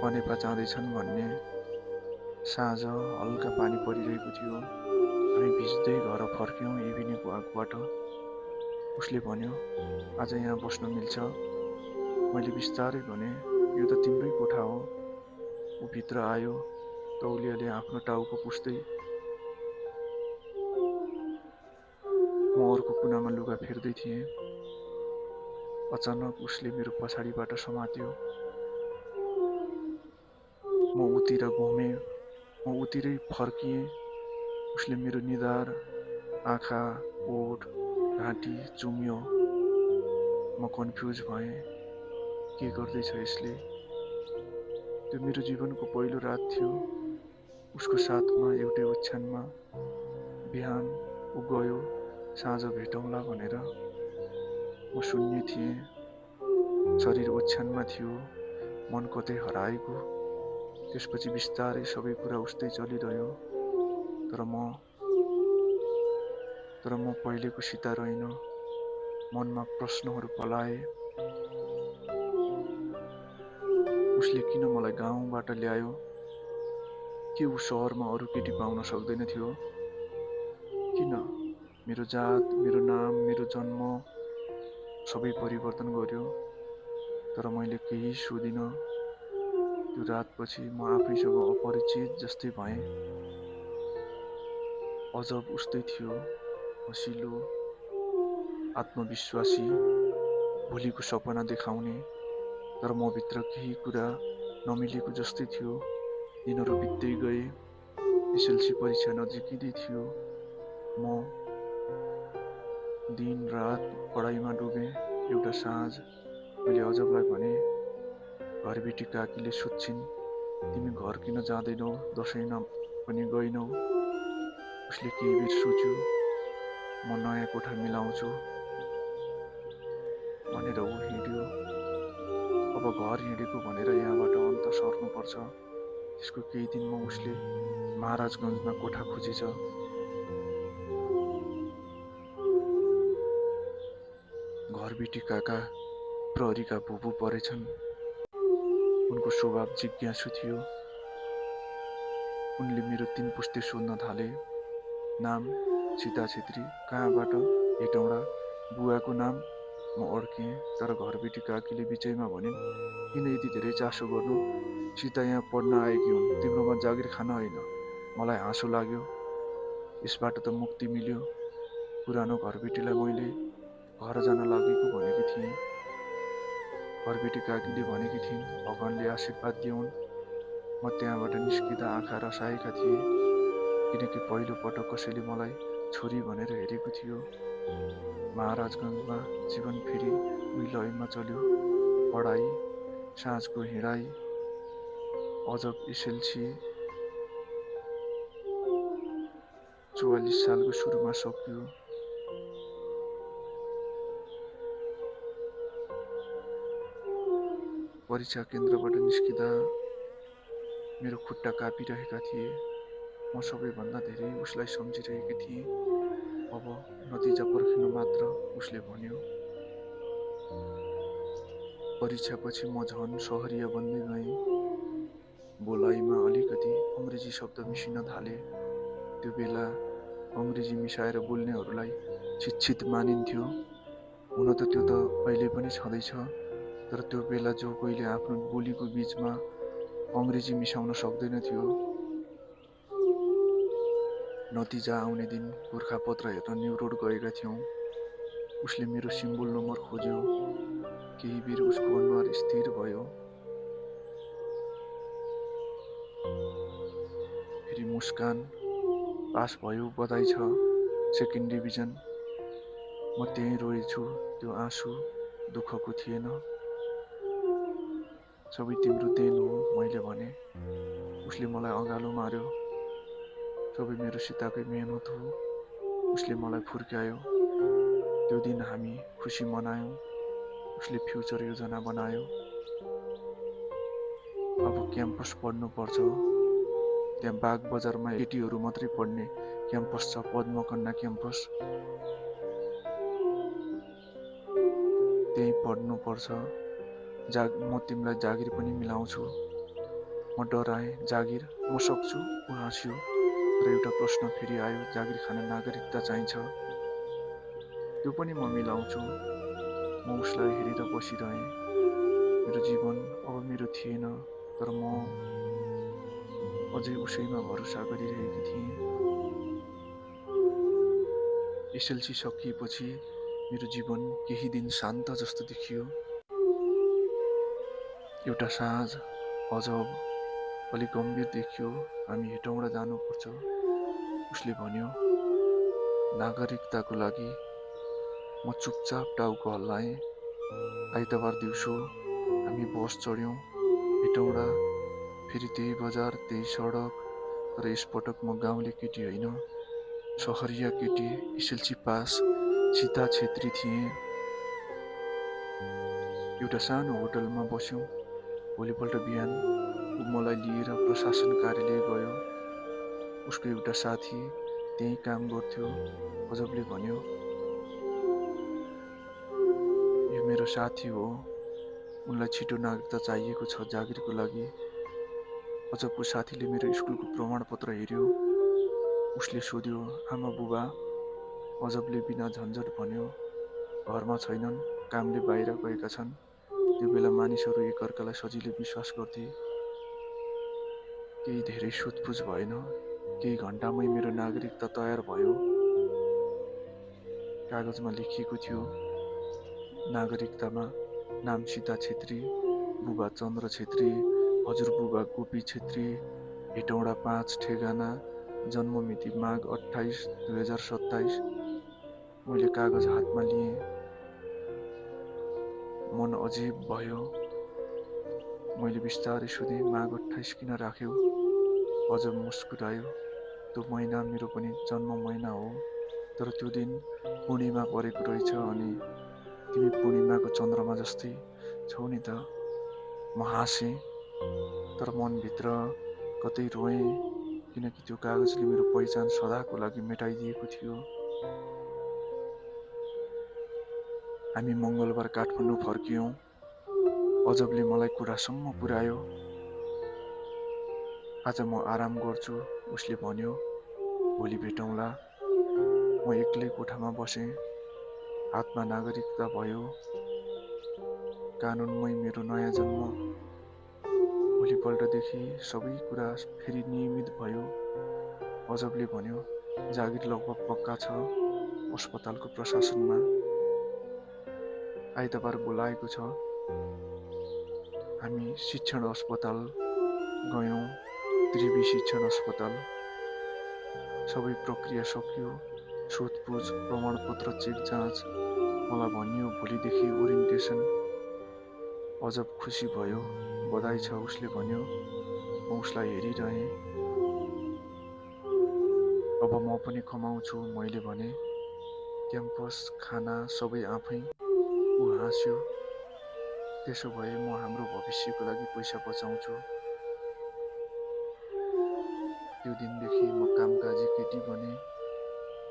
Speaker 1: बनेपा जाँदैछन् भन्ने। साँझ, हल्का पानी परिरहेको थियो। हामी भिज्दै घर फर्क्यौँ इभिनिङ वाकबाट। उसले भन्यो, आज यहाँ बस्न मिल्छ? मैले बिस्तारै भनेँ, यो त तिम्रै कोठा हो। ऊ भित्र आयो, तौलियाले आफ्नो टाउको पुस्दै। म अर्को कुनामा लुगा फेर्दै थिएँ। अचानक उसले मेरो पछाडिबाट समात्यो। म उतिर घुमेँ, म उतिरै फर्किएँ। उसले मेरो निधार आँखा, ओठ, घाँटी चुम्यो। म कन्फ्युज भएँ, के गर्दैछ यसले? त्यो मेरो जीवनको पहिलो रात थियो, उसको साथमा एउटै ओछ्यानमा। बिहान ऊ गयो, साँझ भेटौँला भनेर। म शून्य थिएँ, शरीर ओछ्यानमा थियो, मन कतै हराएको। त्यसपछि बिस्तारै सबै कुरा उस्तै चलिरह्यो, तर म पहिलेको सीता रहेन। मनमा प्रश्नहरू पलाए। उसले किन मलाई गाउँबाट ल्यायो? के ऊ सहरमा अरू केटी पाउन सक्दैन थियो? किन? मेरो जात, मेरो नाम, मेरो जन्म सबै परिवर्तन गर्यो, तर मैले केही सोधिनँ। त्यो रातपछि म आफैसँग अपरिचित जस्तै भएँ। अजब उस्तै थियो, हँसिलो, आत्मविश्वासी, भोलिको सपना देखाउने, तर म भित्र केही कुरा नमिलेको जस्तै थियो। दिनहरू बित्दै गए, एसएलसी परीक्षा नजिकै थियो। म दिन रात पढाइमा डुबेँ। एउटा साँझ मैले अजबलाई भने, घरबेटी काकीले सोध्छिन्, तिमी घर किन जाँदैनौ, दसैँ पनि गइनौ। उसले केही बेर सोच्यो। म नयाँ कोठा मिलाउँछु भनेर ऊ हिँड्यो। अब घर हिँडेको भनेर यहाँबाट अन्त सर्नुपर्छ। त्यसको केही दिनमा उसले महाराजगञ्जमा कोठा खोजेछ। घरबेटी काका प्रहरीका भुभु परेछन्। उनको स्वभाव जिज्ञासु थियो। उनले मेरो 3 पुस्ते सोध्न थाले। नाम सीता छेत्री, कहाँबाट? हेटौँडा। बुवाको नाम? म अड्केँ, तर घरबेटी काकीले बिचैमा भनिन्, किन यति धेरै चासो गर्नु? सीता यहाँ पढ्न आएकी हुन्, तिम्रोमा जागिर खान होइन। मलाई हाँसो लाग्यो। यसबाट त मुक्ति मिल्यो। पुरानो घरबेटीलाई मैले घर जान लागेको भनेकी थिएँ। घरबेटी काकीले भनेकी थिइन्, भगवानले आशीर्वाद दिउन्। म त्यहाँबाट निस्किँदा आँखा रसाएका थिए, किनकि पहिलो पटक कसैले मलाई छोरी भनेर हेरेको थियो। महाराजगञ्जमा जीवन फेरि उही लयमा चल्यो। पढाइ, साँझको हिँडाइ, अजब एसएलसी 44 सालको सुरुमा सकियो। परीक्षा केन्द्रबाट निस्किँदा मेरो खुट्टा कापिरहेका थिए। म सबैभन्दा धेरै उसलाई सम्झिरहेकी थिएँ। अब नतिजा पर्खिनु मात्र, उसले भन्यो। परीक्षापछि म झन् सहरिया बन्दै गएँ। बोलाइमा अलिकति अङ्ग्रेजी शब्द मिसिन थाले। त्यो बेला अङ्ग्रेजी मिसाएर बोल्नेहरूलाई शिक्षित मानिन्थ्यो। हुन त त्यो त अहिले पनि छँदैछ, तर त्यो बेला जो कोहीले आफ्नो बोलीको बीचमा अङ्ग्रेजी मिसाउन सक्दैनथ्यो। नतिजा आउने दिन गोरखापत्र हेर्न न्युरोड गएका थियौँ। उसले मेरो सिम्बोल नम्बर खोज्यो। केही बेर उसको अनुहार स्थिर भयो। फेरि मुस्कान, पास भयो, बधाई छ, सेकेन्ड डिभिजन। म त्यहीँ रोएछु। त्यो आँसु दुःखको थिएन। सबै तिम्रो देन हो, मैले भने। उसले मलाई अँगालो मार्यो। सबै मेरो सीताकै मेहनत हो। उसले मलाई फुर्क्यायो। त्यो दिन हामी खुसी मनायौँ। उसले फ्युचर योजना बनायो। अब क्याम्पस पढ्नु पर्छ। त्यहाँ बाग बजारमा केटीहरू मात्रै पढ्ने क्याम्पस छ, पद्मकन्या क्याम्पस। त्यही पढ्नु पर्छ। म तिमीलाई जागिर पनि मिलाउँछु। म डराएँ। जागिर? म सक्छु? ऊ हाँस्यो। तर एउटा प्रश्न फेरि आयो, जागिर खान नागरिकता चाहिन्छ। त्यो पनि म मिलाउँछु। म उसलाई हेरेर बसिरहेँ। मेरो जीवन अब मेरो थिएन, तर म अझै उसैमा भरोसा गरिरहेकी थिएँ। एसएलसी सकिएपछि मेरो जीवन केही दिन शान्त जस्तो देखियो। एउटा साँझ अजब, अलि गम्भीर देखियो। हामी हेटौँडा जानुपर्छ। उसले भन्यो, नागरिकताको लागि। म चुपचाप टाउको हल्लाएँ। आइतबार दिउँसो हामी बस चढ्यौँ। हेटौँडा, फेरि त्यही बजार, त्यही सडक, तर यसपटक म गाउँले केटी होइन, सहरिया केटी। एसएलसी पास सीता छेत्री थिएँ। एउटा सानो होटलमा बस्यौँ। भोलिपल्ट बिहान ऊ मलाई लिएर प्रशासन कार्यालय गयो। उसको एउटा साथी त्यही काम गर्थ्यो। अजबले भन्यो, यो मेरो साथी हो, उनलाई छिटो नागरिकता चाहिएको छ जागिरको लागि। अजबको साथीले मेरो स्कुलको प्रमाणपत्र हेऱ्यो। उसले सोध्यो, आमा बुबा? अजबले बिना झन्झट भन्यो, घरमा छैनन्, कामले बाहिर गएका छन्। त्यो बेला मानिसहरू एकअर्कालाई सजिलै विश्वास गर्थे। केही धेरै सोधपुछ भएन। केही घन्टामै मेरो नागरिकता तयार भयो। कागजमा लेखिएको थियो, नागरिकतामा नाम सीता छेत्री, बुबा चन्द्र छेत्री, हजुरबुबा गोपी छेत्री, हेटौँडा 5 ठेगाना, जन्ममिति माघ 28, 2027। मैले कागज हातमा लिएँ। मन अजीब भयो। मैले बिस्तारै सोधेँ, माग 28 किन राख्यौ? अजब मुस्कुरायो। त्यो महिना मेरो पनि जन्म महिना हो, तर त्यो दिन पूर्णिमा परेको रहेछ अनि तिमी पूर्णिमाको चन्द्रमा जस्तै छौ नि त। म हाँसेँ, तर मनभित्र कतै रोएँ, किनकि त्यो कागजले मेरो पहिचान सदाको लागि मेटाइदिएको थियो। हामी मङ्गलबार काठमाडौँ फर्कियौँ। अजबले मलाई कुरासम्म पुर्यायो। आज म आराम गर्छु, उसले भन्यो, भोलि भेटौँला। म एक्लै कोठामा बसेँ, हातमा नागरिकता भयो, कानुनमै मेरो नयाँ जन्म। भोलिपल्टदेखि सबै कुरा फेरि नियमित भयो। अजबले भन्यो, जागिर लगभग पक्का छ, अस्पतालको प्रशासनमा आइतबार बोलाएको छ। हामी शिक्षण अस्पताल गयौँ, त्रिवी शिक्षण अस्पताल। सबै प्रक्रिया सकियो, सोधपुछ, प्रमाणपत्र चेक जाँच। मलाई भनियो, भोलिदेखि ओरिएन्टेसन। अजब खुसी भयो। बधाई छ, उसले भन्यो। म उसलाई हेरिरहेँ। अब म पनि कमाउँछु, मैले भने। क्याम्पस, खाना सबै आफै। ऊ हाँस्यो। त्यसो भए म हाम्रो भविष्यको लागि पैसा बचाउँछु। त्यो दिनदेखि म कामकाजी केटी बने।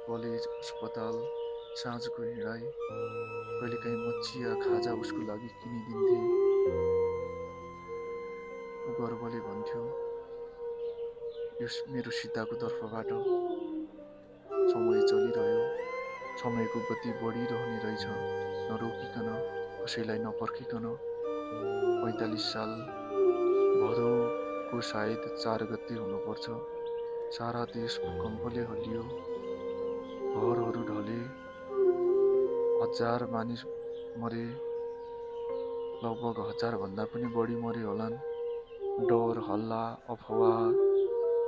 Speaker 1: कलेज, अस्पताल, साँझको हिँडाइ। कहिलेकाहीँ म चिया खाजा उसको लागि किनिदिन्थेँ। ऊ गर्वले भन्थ्यो, यो मेरो सीताको तर्फबाट। समय चलिरह्यो। समयको गति बढिरहने रहेछ, नरोकिकन, कसैलाई नपर्खिकन। 45 साल, भदौको सायद 4 गते हुनुपर्छ। सारा देश भूकम्पले हल्लियो। घरहरू ढले, 1000 मानिस मरे, लगभग 1000 भन्दा पनि बढी मरे होलान्। डर, हल्ला, अफवाह।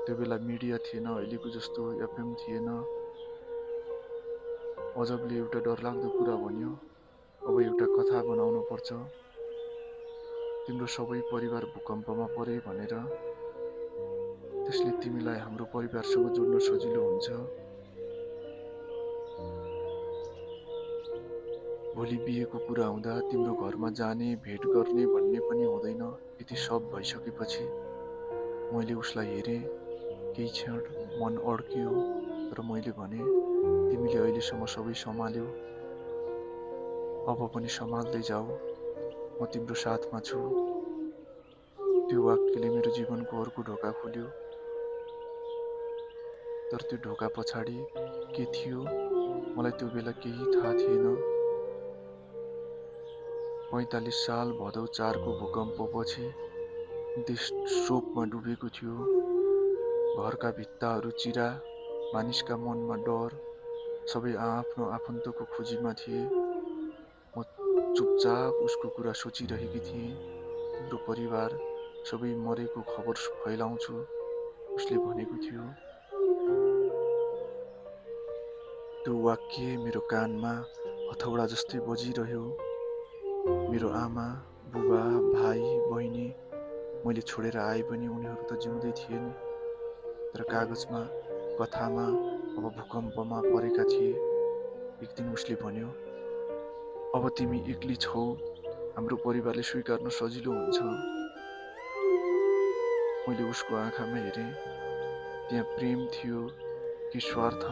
Speaker 1: त्यो बेला मिडिया थिएन, अहिलेको जस्तो एफएम थिएन। अजबले एउटा डरलाग्दो कुरा भन्यो, अब एउटा कथा बनाउनु पर्छ, तिम्रो सबै परिवार भूकम्पमा परे भनेर। त्यसले तिमीलाई हाम्रो परिवारसँग जोड्न सजिलो हुन्छ। भोलि बिहेको कुरा हुँदा तिम्रो घरमा जाने, भेट गर्ने भन्ने पनि हुँदैन। यति सब भइसकेपछि मैले उसलाई हेरेँ। केही क्षण मन अड्कियो, तर मैले भने, तिमीले अहिलेसम्म सबै सम्हाल्यौ, अब पनि सम्हाल्दै जाऊ, म तिम्रो साथमा छु। त्यो वाक्यले मेरो जीवनको अर्को ढोका खोल्यो। तर त्यो ढोका पछाडि के थियो, मलाई त्यो बेला केही थाहा थिएन। 45 साल भदौ 4 को भूकम्पपछि देश शोकमा डुबेको थियो। घरका भित्ताहरू चिरा, मानिसका मनमा डर, सबै आफ्नो आफन्तको खोजीमा थिए। म चुपचाप उसको कुरा सोचिरहेकी थिएँ। तिम्रो परिवार सबै मरेको खबर फैलाउँछु, उसले भनेको थियो। त्यो वाक्य मेरो कानमा हथौडा जस्तै बजिरह्यो। मेरो आमा, बुबा, भाइ, बहिनी मैले छोडेर आए पनि उनीहरू त जिउँदै थिए नि। तर कागजमा, कथामा अब भूकम्पमा परेका थिए। एक दिन उसले भन्यो, अब तिमी एक्लै छौ, हाम्रो परिवारले स्वीकार्न सजिलो हुन्छ। मैले उसको आँखामा हेरेँ। त्यहाँ प्रेम थियो कि स्वार्थ,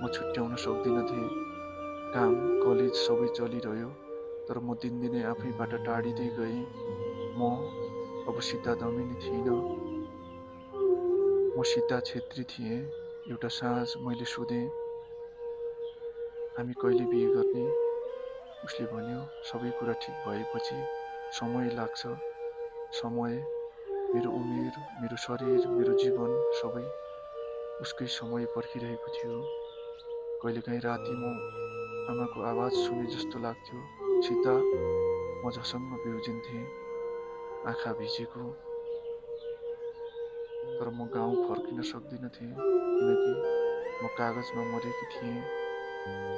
Speaker 1: म छुट्याउन सक्दिनथेँ। काम, कलेज सबै चलिरह्यो, तर म दिनदिनै आफैबाट टाढिँदै गएँ। म अब सीता दमिनी थिइनँ, म सीता छेत्री थिएँ। एउटा साँझ मैले सोधेँ, हामी कहिले बिहे गर्ने? उसले भन्यो, सबै कुरा ठिक भएपछि। समय लाग्छ। समय, मेरो उमेर, मेरो शरीर, मेरो जीवन सबै उसकै समय पर्खिरहेको थियो। कहिलेकाहीँ राति म आमाको आवाज सुने जस्तो लाग्थ्यो, सीता। म झसङ्ग बिउजिन्थेँ, आँखा भिजेको। तर म गाउँ फर्किन सक्दिनथेँ, किनकि म कागजमा मरेकी थिएँ।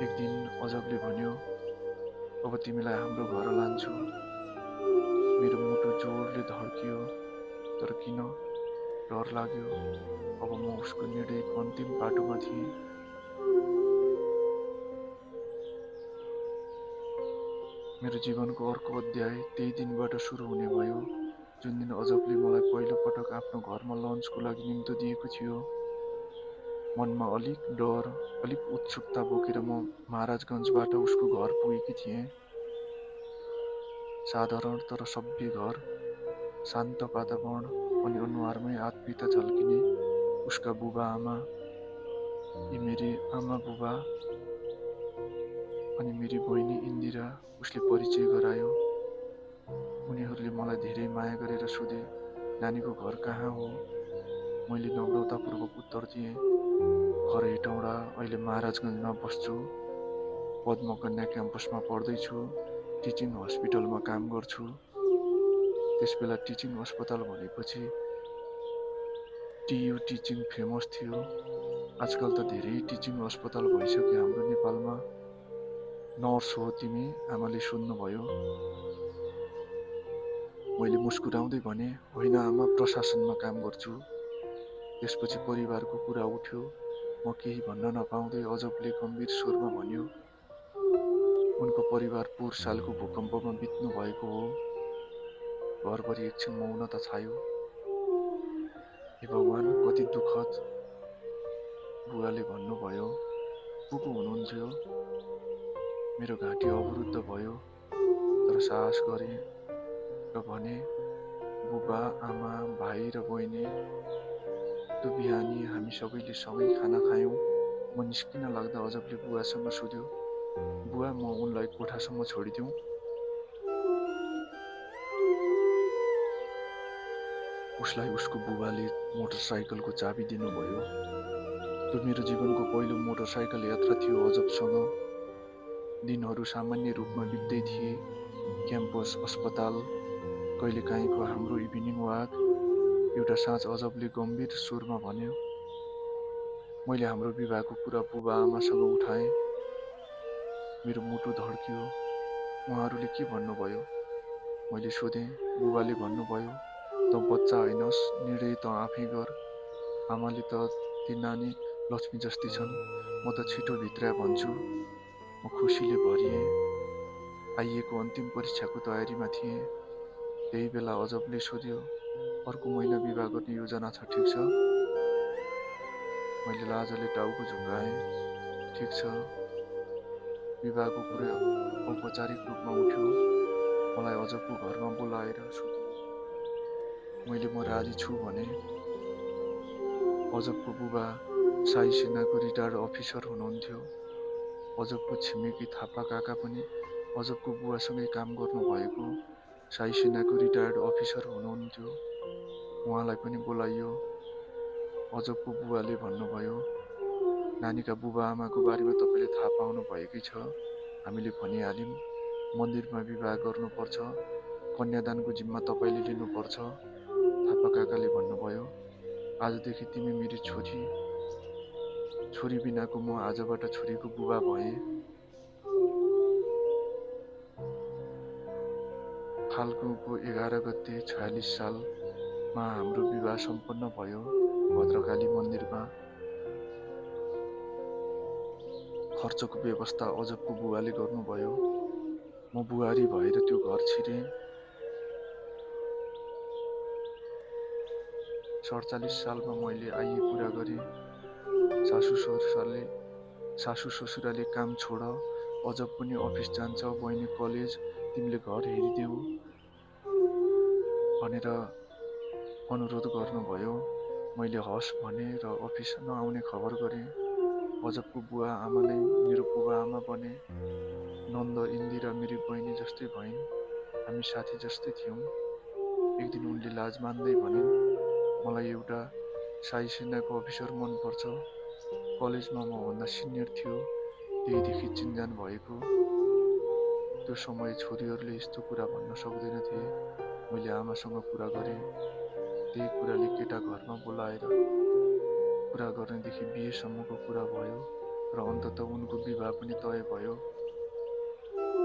Speaker 1: एक दिन अजबले भन्यो, अब तिमीलाई हाम्रो घर लान्छु। मेरो मुटु जोडले धड्कियो, तर किन डर लाग्यो। अब म उसको निर्णयको अन्तिम बाटोमा थिएँ। मेरो जीवनको अर्को अध्याय त्यही दिनबाट सुरु हुने भयो, जुन दिन अजबले मलाई पहिलो पटक आफ्नो घरमा लन्चको लागि निम्तो दिएको थियो। मनमा अलिक डर, अलिक उत्सुकता बोकेर म महाराजगञ्जबाट उसको घर पुगेकी थिएँ। साधारण तर सभ्य घर, शान्त वातावरण अनि अनुहारमै आत्मीयता झल्किने उसका बुबा आमा। यी मेरी आमा बुबा अनि मेरी बहिनी इन्दिरा उसले परिचय गरायो। उनीहरूले मलाई धेरै माया गरेर सोधे, नानीको घर कहाँ हो? मैले नम्रतापूर्वक उत्तर दिएँ, घर हेटौँडा, अहिले महाराजगञ्जमा बस्छु। पद्मकन्या क्याम्पसमा पढ्दैछु, टिचिङ हस्पिटलमा काम गर्छु। त्यसबेला टिचिङ अस्पताल भनेपछि टियु टिचिङ फेमस थियो। आजकल त धेरै टिचिङ अस्पताल भइसक्यो हाम्रो नेपालमा। नर्स हो तिमी? आमाले सोध्नुभयो। मैले मुस्कुराउँदै भने, होइन आमा, प्रशासनमा काम गर्छु। त्यसपछि परिवारको कुरा उठ्यो। म केही भन्न नपाउँदै अजबले गम्भीर स्वरमा भन्यो, उनको परिवार पोहोर सालको भूकम्पमा बित्नु भएको हो। घरभरि एकछिन मौनता छायो। हे भगवान, कति दुःखद, बुवाले भन्नुभयो। को को हुनुहुन्थ्यो? मेरो घाँटी अवरुद्ध भयो, तर साहस गरेँ र भने, बुबा, आमा, भाइ र बहिनी। त्यो बिहानी हामी सबैले सँगै खाना खायौँ। म निस्किन लाग्दा अजबले बुवासँग सोध्यो, बुवा, म उनलाई कोठासम्म छोडिदिउँ? उसलाई उसको बुबाले मोटरसाइकलको चाबी दिनुभयो। त्यो मेरो जीवनको पहिलो मोटरसाइकल यात्रा थियो अजबसँग। दिनहरू सामान्य रूपमा बित्दै थिए। क्याम्पस, अस्पताल, कहिलेकाहीँको हाम्रो इभिनिङ वाक। एउटा साँझ अजबले गम्भीर स्वरमा भन्यो। मैले हाम्रो विवाहको कुरा बुबा आमासँग उठाएँ। मेरो मुटु धड्कियो। उहाँहरूले के भन्नुभयो? मैले सोधेँ। बुबाले भन्नुभयो, त बच्चा होइनस्, निर्णय त आफै गर। आमाले त ती नानी लक्ष्मी जस्ती छन्, म त छिटो भित्र्या भन्छु। म खुसीले भरिएँ। आइएको अन्तिम परीक्षाको तयारीमा थिएँ। त्यही बेला अजबले सोध्यो, अर्को महिना विवाह गर्ने योजना छ, ठिक छ? मैले लाजले टाउको झुकाएँ। ठिक छ। विवाहको कुरा औपचारिक रूपमा उठ्यो। मलाई अजबको घरमा बोलाएर सोधियो। मैले म राजी छु भने। अजबको बुबा साई सेनाको रिटायर्ड अफिसर हुनुहुन्थ्यो। अजबको छिमेकी थापा काका पनि अजबको बुवासँगै काम गर्नुभएको साई सेनाको रिटायर्ड अफिसर हुनुहुन्थ्यो। उहाँलाई पनि बोलाइयो। अजबको बुवाले भन्नुभयो, नानीका बुबा आमाको बारेमा तपाईँले थाहा पाउनु भएकै छ। हामीले भनिहाल्यौँ, मन्दिरमा विवाह गर्नुपर्छ, कन्यादानको जिम्मा तपाईँले लिनुपर्छ। थापा काकाले भन्नुभयो, आजदेखि तिमी मेरी छोरी बिनाको म आजबाट छोरीको बुबा भएँ। फाल्गुनको 11 गते 46 सालमा हाम्रो विवाह सम्पन्न भयो भद्रकाली मन्दिरमा। खर्चको व्यवस्था अजबको बुवाले गर्नुभयो। म बुहारी भएर त्यो घर छिरेँ। 47 सालमा मैले आइए पुरा गरेँ। सासू ससुराले काम छोड, अजब पनि अफिस जान्छ, बहिनी कलेज, तिमीले घर हेरिदेऊ भनेर अनुरोध गर्नुभयो। मैले हस् भने र अफिस नआउने खबर गरेँ। अजबको बुवा आमा नै मेरो बुबा आमा बने। नन्द, इन्दिरा मेरी बहिनी जस्तै भइन्। हामी साथी जस्तै थियौँ। एक दिन उनले लाज मान्दै भनिन्, मलाई एउटा साई सेनाको अफिसर मनपर्छ। कलेजमा मभन्दा सिनियर थियो, त्यहीदेखि चिनजान भएको। त्यो समय छोरीहरूले यस्तो कुरा भन्न सक्दैनथे। मैले आमासँग कुरा गरेँ। त्यही कुराले केटा घरमा बोलाएर कुरा गर्नेदेखि बिहेसम्मको कुरा भयो र अन्ततः उनको विवाह पनि तय भयो।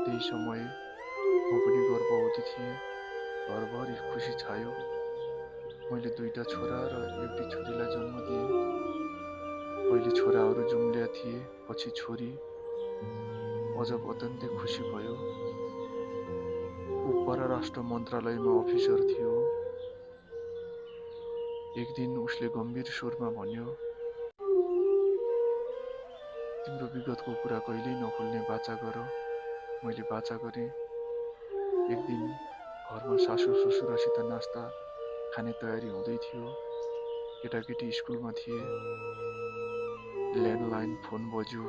Speaker 1: त्यही समय म पनि गर्भवती थिएँ। घरभरि खुसी छायो। मैले 2टा छोरा र एउटी छोरीलाई जन्म दिएँ। पहिले छोराहरू जुम्लिया थिए, पछि छोरी। अजब अत्यन्तै खुसी भयो। ऊ परराष्ट्र मन्त्रालयमा अफिसर थियो। एक दिन उसले गम्भीर स्वरमा भन्यो, तिम्रो विगतको कुरा कहिल्यै नखोल्ने बाचा गर। मैले बाचा गरेँ। एक दिन घरमा सासू ससुरासित नास्ता खाने तयारी हुँदै थियो। केटाकेटी स्कुलमा थिए। ल्यान्डलाइन फोन बज्यो।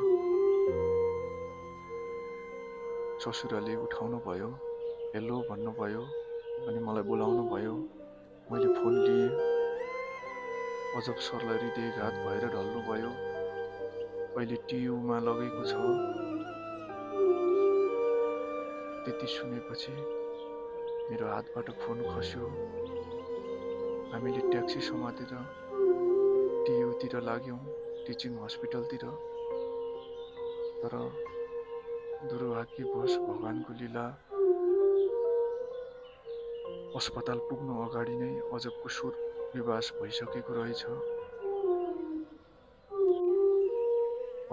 Speaker 1: ससुराले उठाउनु भयो। हेलो भन्नुभयो अनि मलाई बोलाउनु भयो। मैले फोन लिएँ। अजब सरलाई हृदयघात भएर ढल्नुभयो। अहिले टियुमा लगेको छ। त्यति सुनेपछि मेरो हातबाट फोन खस्यो। हामीले ट्याक्सी समातेर टियुतिर लाग्यौँ, टिचिङ हस्पिटलतिर। तर दुर्भाग्यवश भगवानको लीला, अस्पताल पुग्नु अगाडि नै अजबको स्वर विवास भइसकेको रहेछ।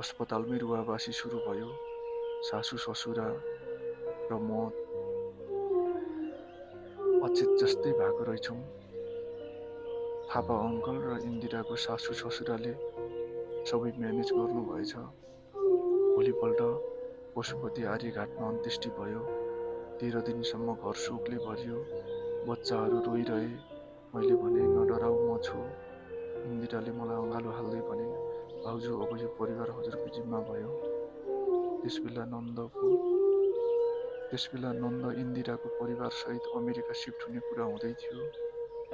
Speaker 1: अस्पतालमै रुवाबासी सुरु भयो। सासू ससुरा र म अचेत जस्तै भएको रहेछौँ। थापा अङ्कल र इन्दिराको सासू ससुराले सबै म्यानेज गर्नुभएछ। भोलिपल्ट पशुपति आर्यघाटमा अन्त्येष्टि भयो। 13 दिनसम्म घर शोकले भरियो। बच्चाहरू रोइरहे। मैले भने, नडराऊ, म छु। इन्दिराले मलाई अँगालो हाल्दै भने, भाउजू, अब यो परिवार हजुरको जिम्मा भयो। त्यसबेला नन्द इन्दिराको परिवारसहित अमेरिका सिफ्ट हुने कुरा हुँदै थियो।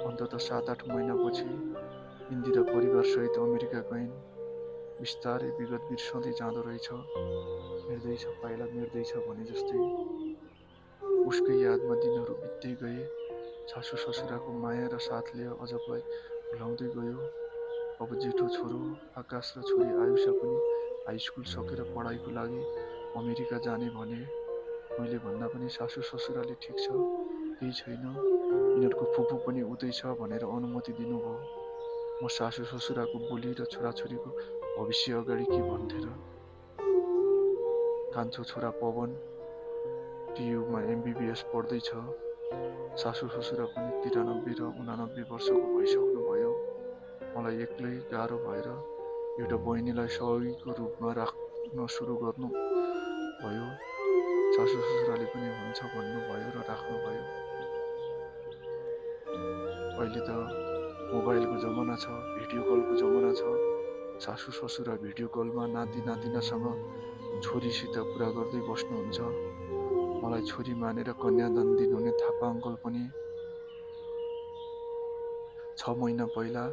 Speaker 1: अन्ततः 7-8 महिनापछि इन्दिरा परिवारसहित अमेरिका गइन्। बिस्तारै विगत बिर्सँदै जाँदो रहेछ। मिर्दैछ पाइला मिर्दैछ भने जस्तै। उसकै यादमा दिनहरू बित्दै गए। सासू ससुराको माया र साथले अजबलाई भुलाउँदै गयो। अब जेठो छोरो आकाश र छोरी आयुषा पनि हाई स्कुल सकेर पढाइको लागि अमेरिका जाने भने। मैले भन्दा पनि सासू ससुराले ठिक छ, केही छैन, यिनीहरूको फुपू पनि उतै छ भनेर अनुमति दिनुभयो। म सासू ससुराको बोली र छोराछोरीको भविष्य अगाडि के भन्थे र। कान्छो छोरा पवन टियुमा MBBS पढ्दैछ। सासू ससुरा पनि 93 र 89 वर्षको भइसक्नु भयो। मलाई एक्लै गाह्रो भएर एउटा बहिनीलाई सहयोगीको रूपमा राख्न सुरु गर्नु भयो। सासू ससुराले पनि हुन्छ भन्नुभयो र राख्नुभयो। अहिले त मोबाइलको जमाना छ, भिडियो कलको जमाना छ। सासू ससुरा भिडियो कलमा नाति नातिनासँग छोरीसित कुरा गर्दै बस्नुहुन्छ। मलाई छोरी मानेर कन्यादान दिनुहुने थापा अङ्कल पनि 6 महिना पहिला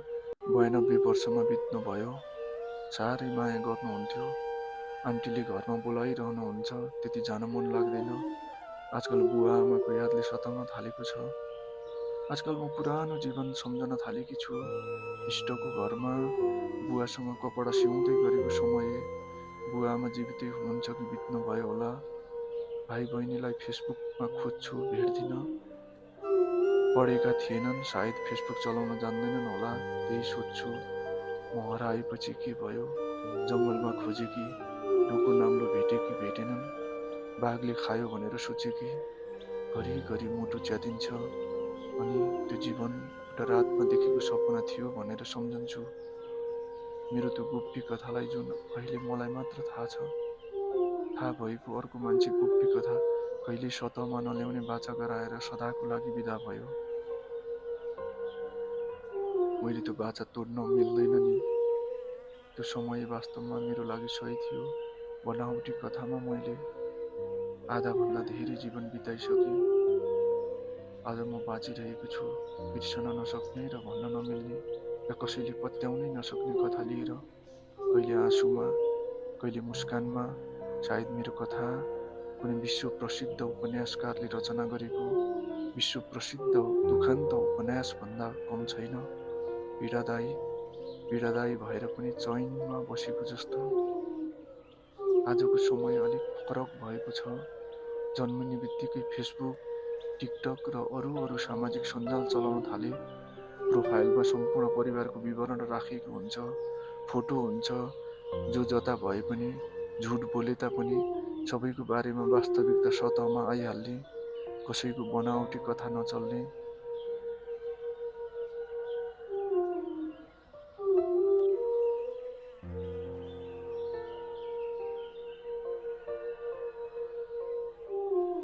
Speaker 1: 92 वर्षमा बित्नुभयो। साह्रै माया गर्नुहुन्थ्यो। आन्टीले घरमा बोलाइरहनुहुन्छ, त्यति जान मन लाग्दैन। आजकल बुवा आमाको यादले सताउन थालेको छ। आजकल म पुरानो जीवन सम्झन थालेकी छु। इष्टको घरमा बुवासँग कपडा सिउँदै गरेको समय। बुवा आमा जीवितै हुनुहुन्छ कि बित्नुभयो होला। भाइ बहिनीलाई फेसबुकमा खोज्छु, भेट्दिन। पढेका थिएनन्, सायद फेसबुक चलाउन जान्दैनन् होला, त्यही सोध्छु। म हराएपछि के भयो? जङ्गलमा खोजे कि ढोको नाम्लो भेटे कि भेटेनन्? बाघले खायो भनेर सोचे कि? घरिघरि मुटु च्यातिन्छ। अनि त्यो जीवन एउटा रातमा देखेको सपना थियो भनेर सम्झन्छु। मेरो त्यो गोप्य कथालाई जुन अहिले मलाई मात्र थाहा छ। थाहा भएको अर्को मान्छे गोप्य कथा कहिल्यै सतहमा नल्याउने बाचा गराएर सदाको लागि बिदा भयो। मैले त्यो बाचा तोड्न मिल्दैन नि। त्यो समय वास्तवमा मेरो लागि सही थियो। बनावटी कथामा मैले आधाभन्दा धेरै जीवन बिताइसकेँ। आज म बाँचिरहेको छु, बिर्सन नसक्ने र भन्न नमिल्ने र कसैले पत्याउनै नसक्ने कथा लिएर। कहिले आँसुमा, कहिले मुस्कानमा। सायद मेरो कथा कुनै विश्व प्रसिद्ध उपन्यासकारले रचना गरेको विश्व प्रसिद्ध दुखान्त उपन्यास भन्दा कम छैन। पीडादायी भएर पनि चैनमा बसेको जस्तो। आजको समय अलिक फरक भएको छ। जन्मिने बित्तिकै फेसबुक, टिकटक र अरू सामाजिक सञ्जाल चलाउन थाले। प्रोफाइलमा सम्पूर्ण परिवारको विवरण राखिएको हुन्छ, फोटो हुन्छ, जो जता भए पनि झुट बोले तापनि सबैको बारेमा वास्तविकता सतहमा आइहाल्ने, कसैको बनावटी कथा नचल्ने,